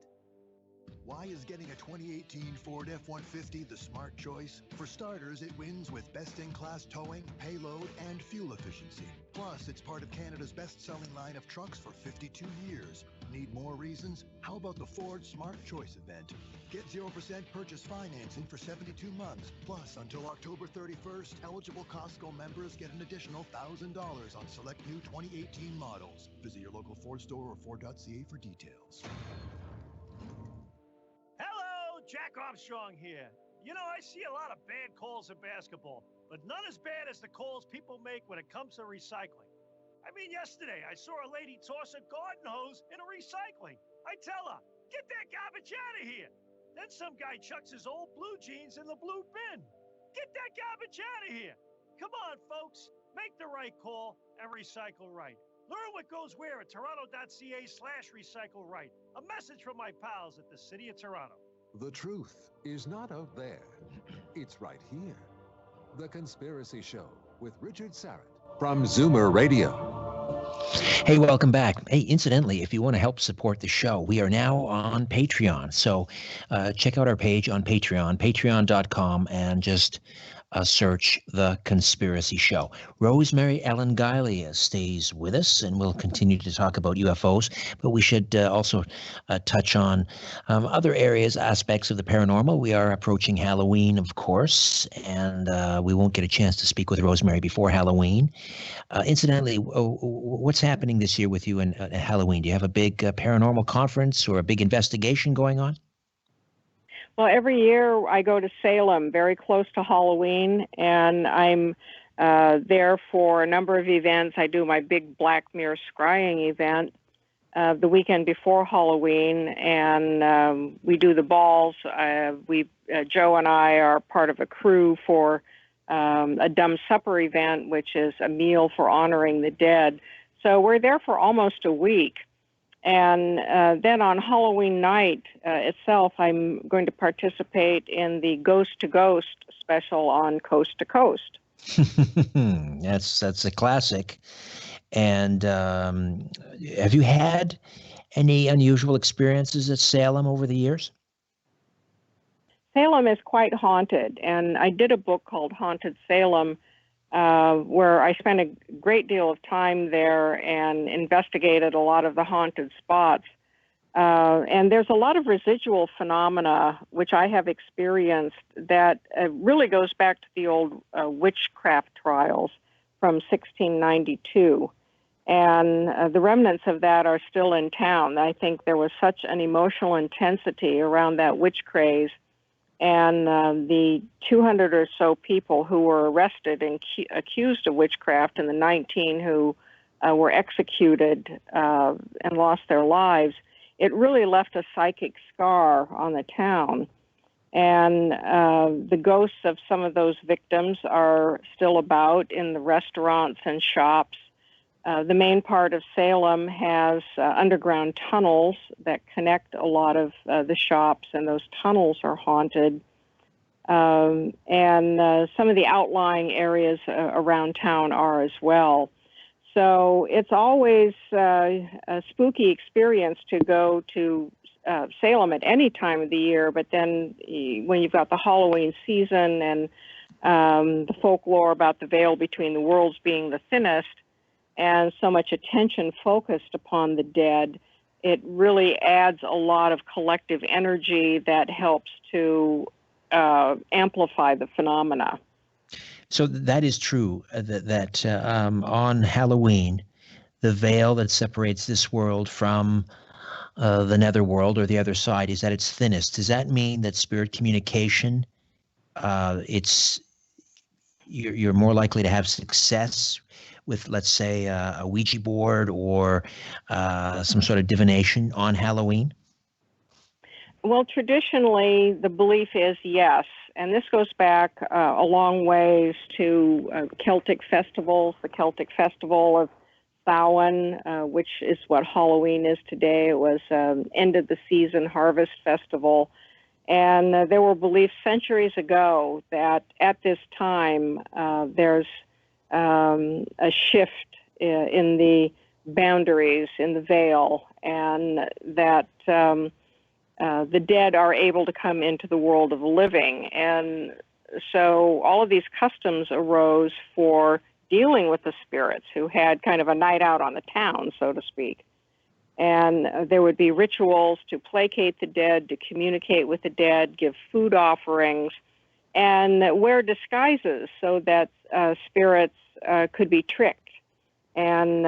Why is getting a 2018 Ford F-150 the smart choice? For starters, it wins with best-in-class towing, payload, and fuel efficiency. Plus, it's part of Canada's best-selling line of trucks for 52 years. Need more reasons? How about the Ford Smart Choice event? Get 0% purchase financing for 72 months. Plus, until October 31st, eligible Costco members get an additional $1,000 on select new 2018 models. Visit your local Ford store or Ford.ca for details. Hello, Jack Armstrong here. You know, I see a lot of bad calls in basketball, but none as bad as the calls people make when it comes to recycling. I mean, yesterday I saw a lady toss a garden hose in a recycling. I tell her, get that garbage out of here. Then some guy chucks his old blue jeans in the blue bin. Get that garbage out of here. Come on, folks. Make the right call and recycle right. Learn what goes where at toronto.ca/recycle right. A message from my pals at the City of Toronto. The truth is not out there. It's right here. The Conspiracy Show with Richard Sarrett from Zoomer Radio. Hey, welcome back. Hey, incidentally, if you want to help support the show, we are now on Patreon. So check out our page on Patreon, patreon.com, and just search The Conspiracy Show. Rosemary Ellen Guiley stays with us, and we'll continue to talk about UFOs, but we should also touch on other areas, aspects of the paranormal. We are approaching Halloween, of course, and we won't get a chance to speak with Rosemary before Halloween. Incidentally, what's happening this year with you in Halloween? Do you have a big paranormal conference or a big investigation going on? Well, every year I go to Salem, very close to Halloween, and I'm there for a number of events. I do my big Black Mirror scrying event the weekend before Halloween, and we do the balls. Joe and I are part of a crew for a Dumb Supper event, which is a meal for honoring the dead. So we're there for almost a week. And then on Halloween night itself, I'm going to participate in the Ghost to Ghost special on Coast to Coast. That's a classic. And have you had any unusual experiences at Salem over the years? Salem is quite haunted, and I did a book called Haunted Salem, where I spent a great deal of time there and investigated a lot of the haunted spots. And there's a lot of residual phenomena which I have experienced that really goes back to the old witchcraft trials from 1692. And the remnants of that are still in town. I think there was such an emotional intensity around that witch craze. And the 200 or so people who were arrested and accused of witchcraft, and the 19 who were executed and lost their lives, it really left a psychic scar on the town. And the ghosts of some of those victims are still about in the restaurants and shops. The main part of Salem has underground tunnels that connect a lot of the shops, and those tunnels are haunted. And some of the outlying areas around town are as well. So it's always a spooky experience to go to Salem at any time of the year, but then when you've got the Halloween season and the folklore about the veil between the worlds being the thinnest, and so much attention focused upon the dead, it really adds a lot of collective energy that helps to amplify the phenomena. So that is true, that on Halloween, the veil that separates this world from the netherworld or the other side is at its thinnest. Does that mean that spirit communication, you're more likely to have success with, let's say, a Ouija board or some sort of divination on Halloween? Well, traditionally, the belief is yes. And this goes back a long ways to Celtic festivals, the Celtic Festival of Samhain, which is what Halloween is today. It was end of the season harvest festival. And there were beliefs centuries ago that at this time there's a shift in the boundaries, in the veil, and that the dead are able to come into the world of the living. And so all of these customs arose for dealing with the spirits who had kind of a night out on the town, so to speak. And there would be rituals to placate the dead, to communicate with the dead, give food offerings, and wear disguises so that spirits could be tricked and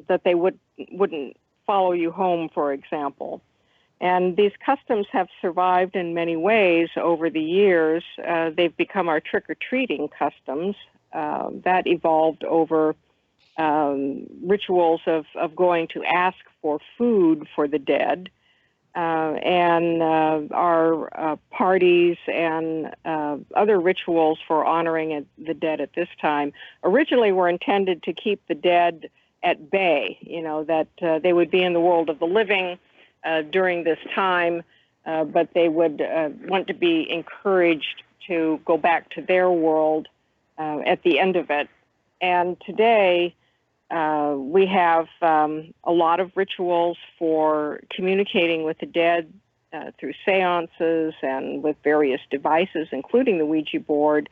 that they wouldn't follow you home, for example. And these customs have survived in many ways over the years. They've become our trick-or-treating customs that evolved over rituals of going to ask for food for the dead. and our parties and other rituals for honoring the dead at this time originally were intended to keep the dead at bay, that they would be in the world of the living during this time, but they would want to be encouraged to go back to their world at the end of it. And today, we have a lot of rituals for communicating with the dead through seances and with various devices, including the Ouija board,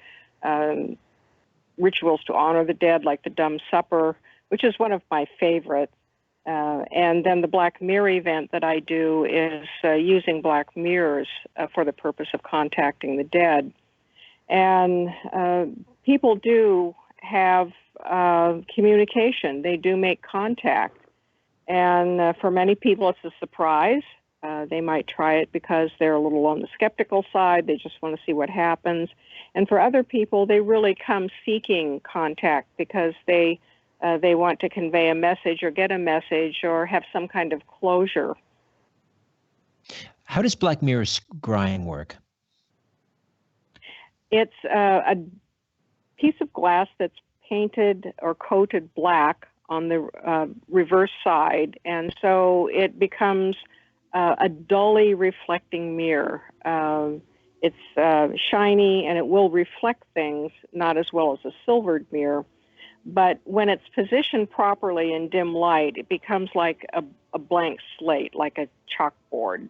rituals to honor the dead like the Dumb Supper, which is one of my favorites. And then the Black Mirror event that I do is using black mirrors for the purpose of contacting the dead. And people do have communication. They do make contact. And for many people, it's a surprise. They might try it because they're a little on the skeptical side. They just want to see what happens. And for other people, they really come seeking contact because they want to convey a message or get a message or have some kind of closure. How does Black Mirror scrying work? It's a piece of glass that's painted or coated black on the reverse side, and so it becomes a dully reflecting mirror. It's shiny and it will reflect things, not as well as a silvered mirror. But when it's positioned properly in dim light, it becomes like a blank slate, like a chalkboard.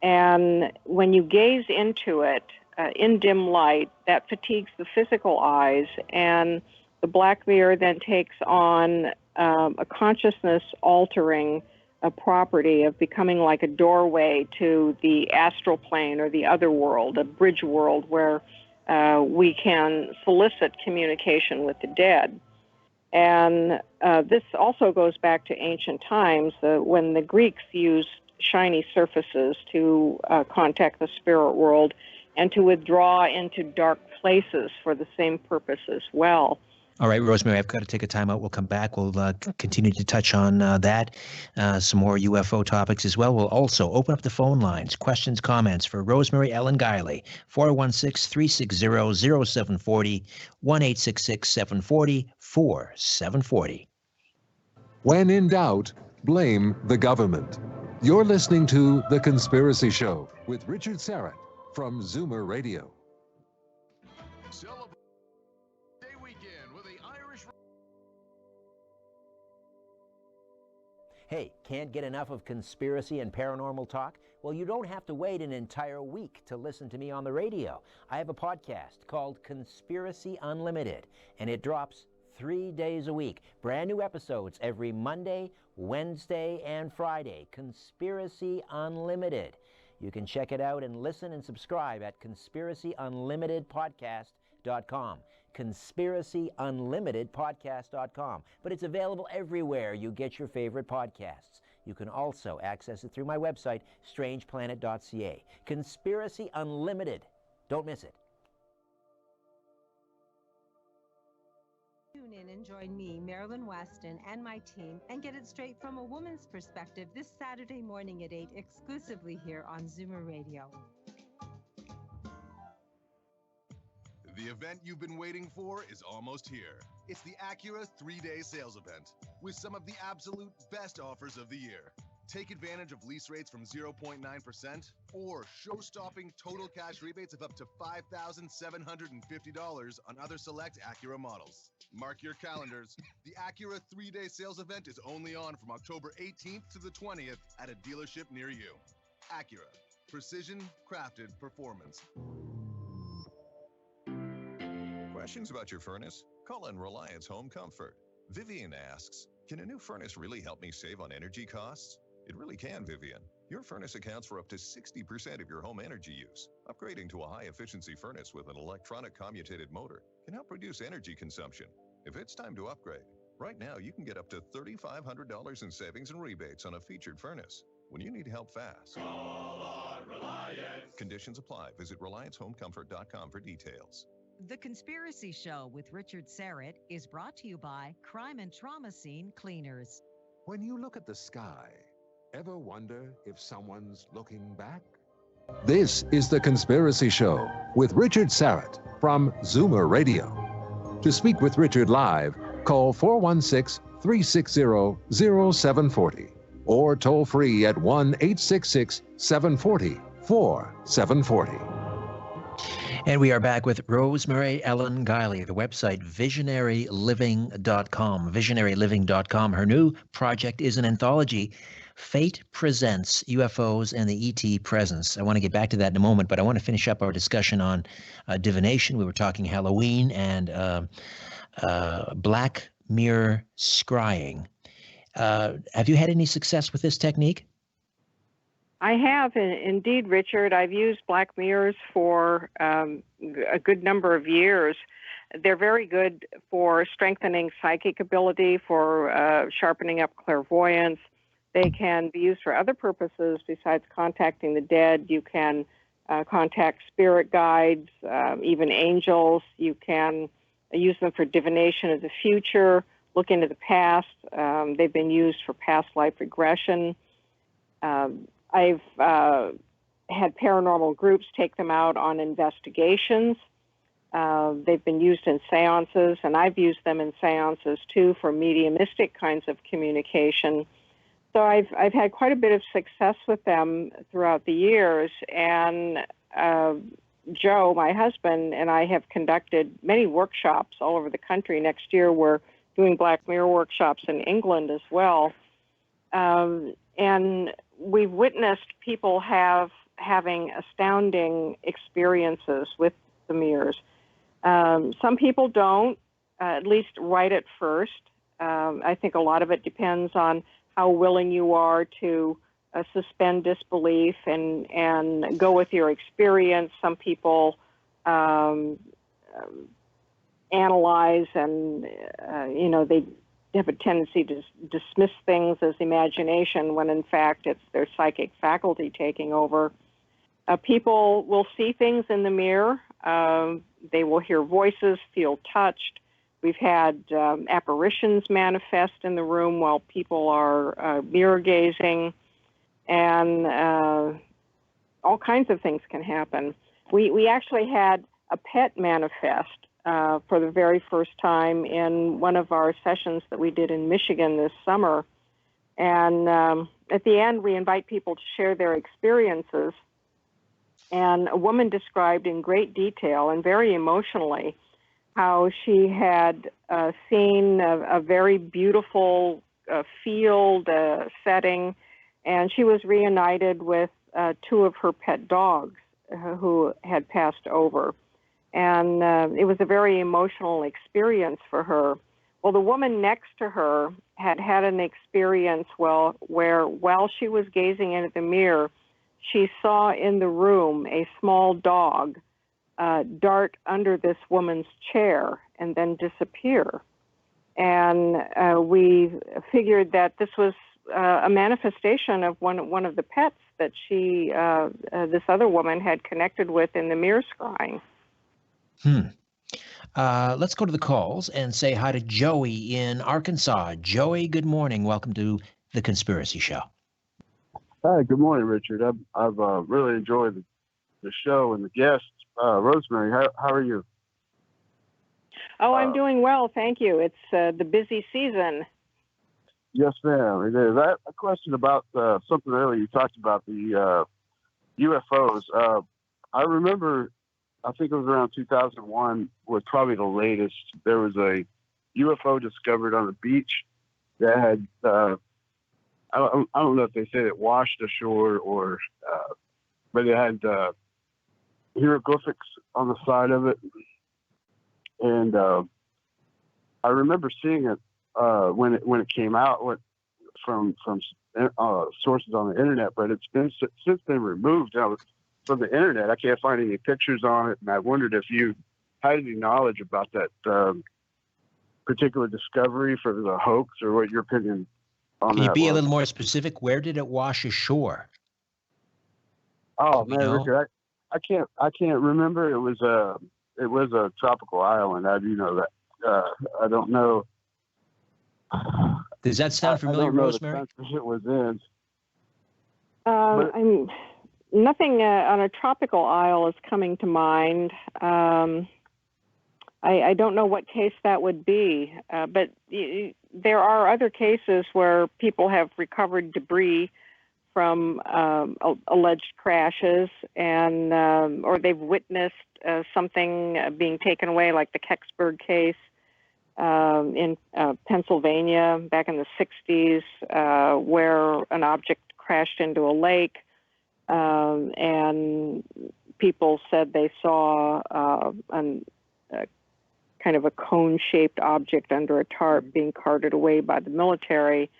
And when you gaze into it in dim light, that fatigues the physical eyes, and the black mirror then takes on a consciousness-altering property of becoming like a doorway to the astral plane or the other world, a bridge world where we can solicit communication with the dead. And this also goes back to ancient times when the Greeks used shiny surfaces to contact the spirit world and to withdraw into dark places for the same purpose as well. All right, Rosemary, I've got to take a time out. We'll come back. We'll continue to touch on that, some more UFO topics as well. We'll also open up the phone lines, questions, comments for Rosemary Ellen Guiley, 416-360-0740, 1-866-740-4740. When in doubt, blame the government. You're listening to The Conspiracy Show with Richard Serrett from Zoomer Radio. Celebrate Day Weekend with the Irish. Hey, can't get enough of conspiracy and paranormal talk? Well, you don't have to wait an entire week to listen to me on the radio. I have a podcast called Conspiracy Unlimited, and it drops 3 days a week. Brand new episodes every Monday, Wednesday, and Friday. Conspiracy Unlimited. You can check it out and listen and subscribe at conspiracyunlimitedpodcast.com. conspiracyunlimitedpodcast.com. But it's available everywhere you get your favorite podcasts. You can also access it through my website, strangeplanet.ca. Conspiracy Unlimited. Don't miss it. Tune in and join me, Marilyn Weston, and my team and get it straight from a woman's perspective this Saturday morning at 8 exclusively here on Zoomer Radio. The event you've been waiting for is almost here. It's the Acura 3-day sales event with some of the absolute best offers of the year. Take advantage of lease rates from 0.9% or show-stopping total cash rebates of up to $5,750 on other select Acura models. Mark your calendars. The Acura 3-day sales event is only on from October 18th to the 20th at a dealership near you. Acura. Precision, crafted performance. Questions about your furnace? Call in Reliance Home Comfort. Vivian asks, can a new furnace really help me save on energy costs? It really can, Vivian. Your furnace accounts for up to 60% of your home energy use. Upgrading to a high-efficiency furnace with an electronic commutated motor can help reduce energy consumption. If it's time to upgrade, right now you can get up to $3,500 in savings and rebates on a featured furnace. When you need help fast. Call on Reliance. Conditions apply. Visit RelianceHomeComfort.com for details. The Conspiracy Show with Richard Serrett is brought to you by Crime and Trauma Scene Cleaners. When you look at the sky, Ever wonder if someone's looking back? This is The Conspiracy Show with Richard Sarrett from Zoomer Radio. To speak with Richard live, call 416-360-0740 or toll free at 1-866-740-4740. And we are back with Rosemary Ellen Guiley, the website visionaryliving.com. Visionaryliving.com. Her new project is an anthology, Fate Presents UFOs and the ET Presence. I want to get back to that in a moment, but I want to finish up our discussion on divination. We were talking Halloween and black mirror scrying. Have you had any success with this technique? I have, indeed, Richard. I've used black mirrors for a good number of years. They're very good for strengthening psychic ability, for sharpening up clairvoyance. They can be used for other purposes besides contacting the dead. You can contact spirit guides, even angels. You can use them for divination of the future, look into the past. They've been used for past life regression. I've had paranormal groups take them out on investigations. They've been used in seances, and I've used them in seances too for mediumistic kinds of communication. So I've had quite a bit of success with them throughout the years, and Joe, my husband, and I have conducted many workshops all over the country. Next year we're doing black mirror workshops in England as well. And we've witnessed people having astounding experiences with the mirrors. Some people don't, at least right at first. I think a lot of it depends on how willing you are to suspend disbelief and go with your experience. Some people analyze and, they have a tendency to dismiss things as imagination when in fact it's their psychic faculty taking over. People will see things in the mirror. They will hear voices, feel touched. We've had apparitions manifest in the room while people are mirror gazing, and all kinds of things can happen. We actually had a pet manifest for the very first time in one of our sessions that we did in Michigan this summer. And at the end, we invite people to share their experiences. And a woman described in great detail and very emotionally how she had seen a very beautiful field setting, and she was reunited with two of her pet dogs who had passed over. And it was a very emotional experience for her. Well, the woman next to her had an experience where while she was gazing into the mirror, she saw in the room a small dog dart under this woman's chair and then disappear. And we figured that this was a manifestation of one of the pets that this other woman had connected with in the mirror scrying. Let's go to the calls and say hi to Joey in Arkansas. Joey, good morning. Welcome to The Conspiracy Show. Hi, good morning, Richard. I've really enjoyed the show and the guests. Rosemary, how are you? Oh, I'm doing well, thank you. It's the busy season. Yes, ma'am, it is. I have a question about something earlier you talked about, the UFOs. I remember, I think it was around 2001 was probably the latest. There was a UFO discovered on the beach that had, I don't know if they said it washed ashore or, but it had hieroglyphics on the side of it. And I remember seeing it when it came out from sources on the internet, but it's been since been removed from the internet. I can't find any pictures on it, and I wondered if you had any knowledge about that particular discovery for the hoax, or what your opinion on that. Can you be was. a little more specific? Where did it wash ashore? Oh man, Richard, I can't remember. It was a tropical island. I do know that. I don't know. Does that sound familiar, I don't know Rosemary? the country it was in. Nothing on a tropical isle is coming to mind. I don't know what case that would be, but there are other cases where people have recovered debris from alleged crashes, and or they've witnessed something being taken away, like the Kecksburg case in Pennsylvania back in the 60s, where an object crashed into a lake, and people said they saw kind of a cone-shaped object under a tarp being carted away by the military.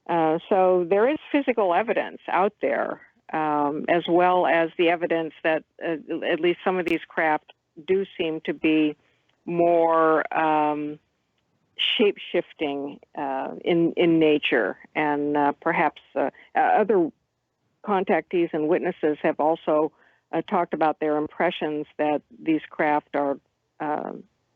So there is physical evidence out there, as well as the evidence that at least some of these craft do seem to be more shape-shifting in nature, and perhaps other contactees and witnesses have also talked about their impressions that these craft are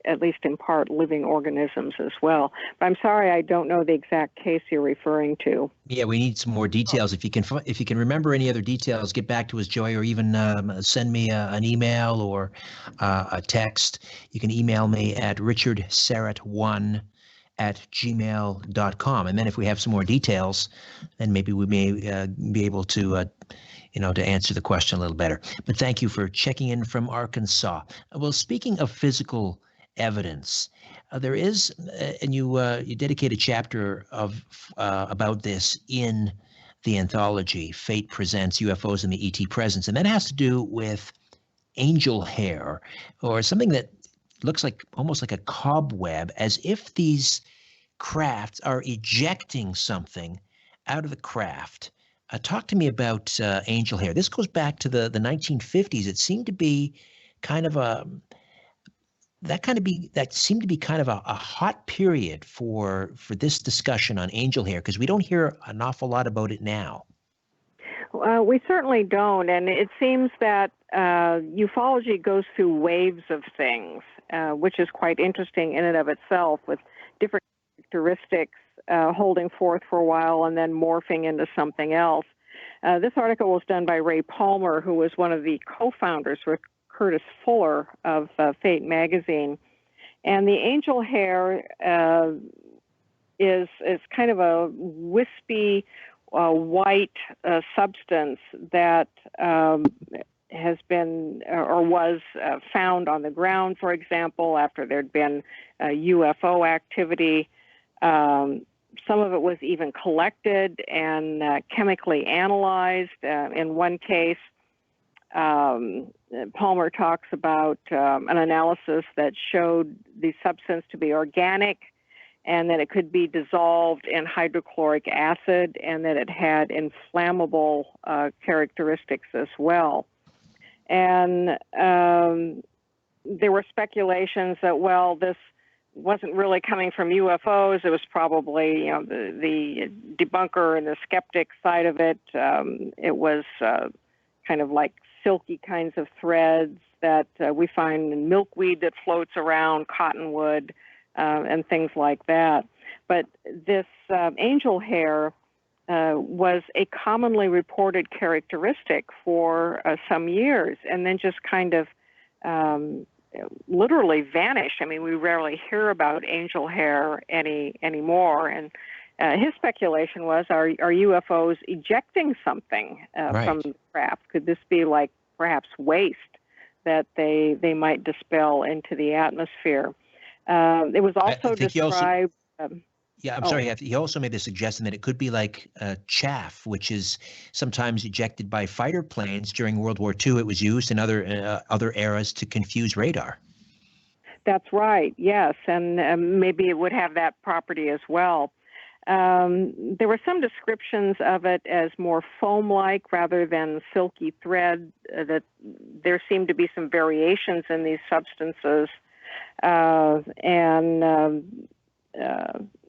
at least in part living organisms as well. But I'm sorry, I don't know the exact case you're referring to. Yeah, we need some more details. If you can remember any other details, get back to us, Joy, or even send me an email or a text. You can email me at richardsarrett1@gmail.com. And then if we have some more details, then maybe we may be able to to answer the question a little better. But thank you for checking in from Arkansas. Well, speaking of physical evidence, there is, and you dedicate a chapter about this in the anthology, Fate Presents UFOs and the ET Presence, and that has to do with angel hair, or something that looks like almost like a cobweb, as if these crafts are ejecting something out of the craft. Talk to me about angel hair. This goes back to the 1950s. It seemed to be kind of that seemed to be kind of a hot period for this discussion on angel hair, because we don't hear an awful lot about it now. We certainly don't, and it seems that ufology goes through waves of things, which is quite interesting in and of itself, with different characteristics holding forth for a while and then morphing into something else. This article was done by Ray Palmer, who was one of the co-founders with Curtis Fuller of Fate magazine. And the angel hair is kind of a wispy white substance that has been or was found on the ground, for example, after there'd been UFO activity. Some of it was even collected and chemically analyzed. In one case, Palmer talks about an analysis that showed the substance to be organic, and that it could be dissolved in hydrochloric acid, and that it had inflammable characteristics as well. And there were speculations that, well, this wasn't really coming from UFOs. It was probably, the debunker and the skeptic side of it. It was kind of like silky kinds of threads that we find in milkweed that floats around, cottonwood, and things like that. But this angel hair was a commonly reported characteristic for some years, and then just kind of literally vanished. I mean, we rarely hear about angel hair anymore. And his speculation was, are UFOs ejecting something from the craft? Could this be like perhaps waste that they might dispel into the atmosphere? It was also described... Sorry. He also made the suggestion that it could be like chaff, which is sometimes ejected by fighter planes. During World War II, it was used in other eras to confuse radar. That's right, yes, and maybe it would have that property as well. There were some descriptions of it as more foam-like rather than silky thread, that there seemed to be some variations in these substances.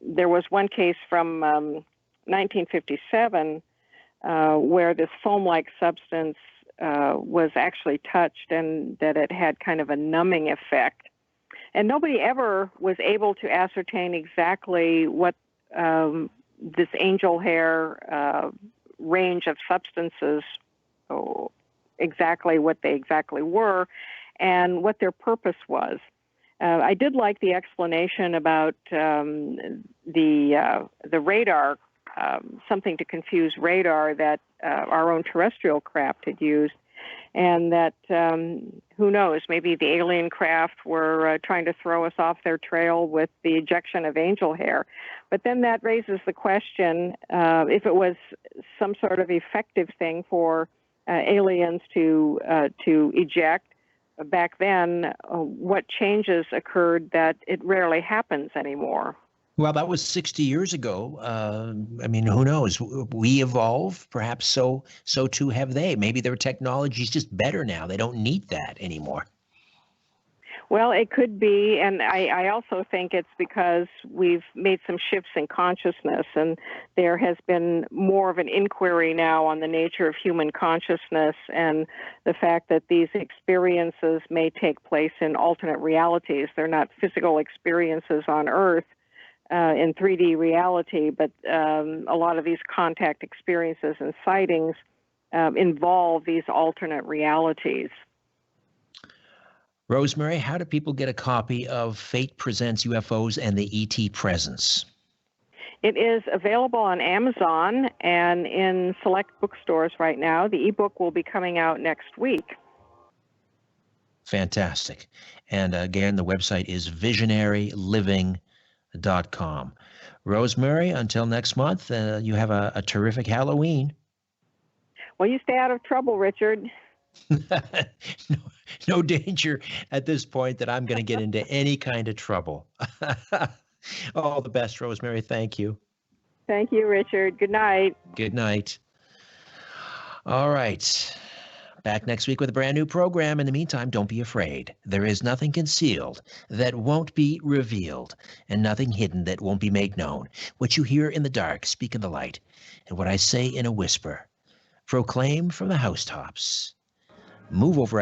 There was one case from 1957 where this foam-like substance was actually touched, and that it had kind of a numbing effect. And nobody ever was able to ascertain exactly what this angel hair range of substances, exactly what they exactly were and what their purpose was. I did like the explanation about the radar, something to confuse radar that our own terrestrial craft had used, and that, who knows, maybe the alien craft were trying to throw us off their trail with the ejection of angel hair. But then that raises the question, if it was some sort of effective thing for aliens to eject back then, what changes occurred that it rarely happens anymore? Well, that was 60 years ago. I mean, who knows? We evolve, perhaps so too have they. Maybe their technology is just better now. They don't need that anymore. Well, it could be, and I also think it's because we've made some shifts in consciousness, and there has been more of an inquiry now on the nature of human consciousness and the fact that these experiences may take place in alternate realities. They're not physical experiences on Earth in 3D reality, but a lot of these contact experiences and sightings involve these alternate realities. Rosemary, how do people get a copy of Fate Presents UFOs and the ET Presence? It is available on Amazon and in select bookstores right now. The ebook will be coming out next week. Fantastic. And again, the website is visionaryliving.com. Rosemary, until next month, you have a terrific Halloween. Well, you stay out of trouble, Richard. No danger at this point that I'm going to get into any kind of trouble. All the best, Rosemary. Thank you. Thank you, Richard. Good night. Good night. All right. Back next week with a brand new program. In the meantime, don't be afraid. There is nothing concealed that won't be revealed, and nothing hidden that won't be made known. What you hear in the dark, speak in the light, and what I say in a whisper, proclaim from the housetops. Move over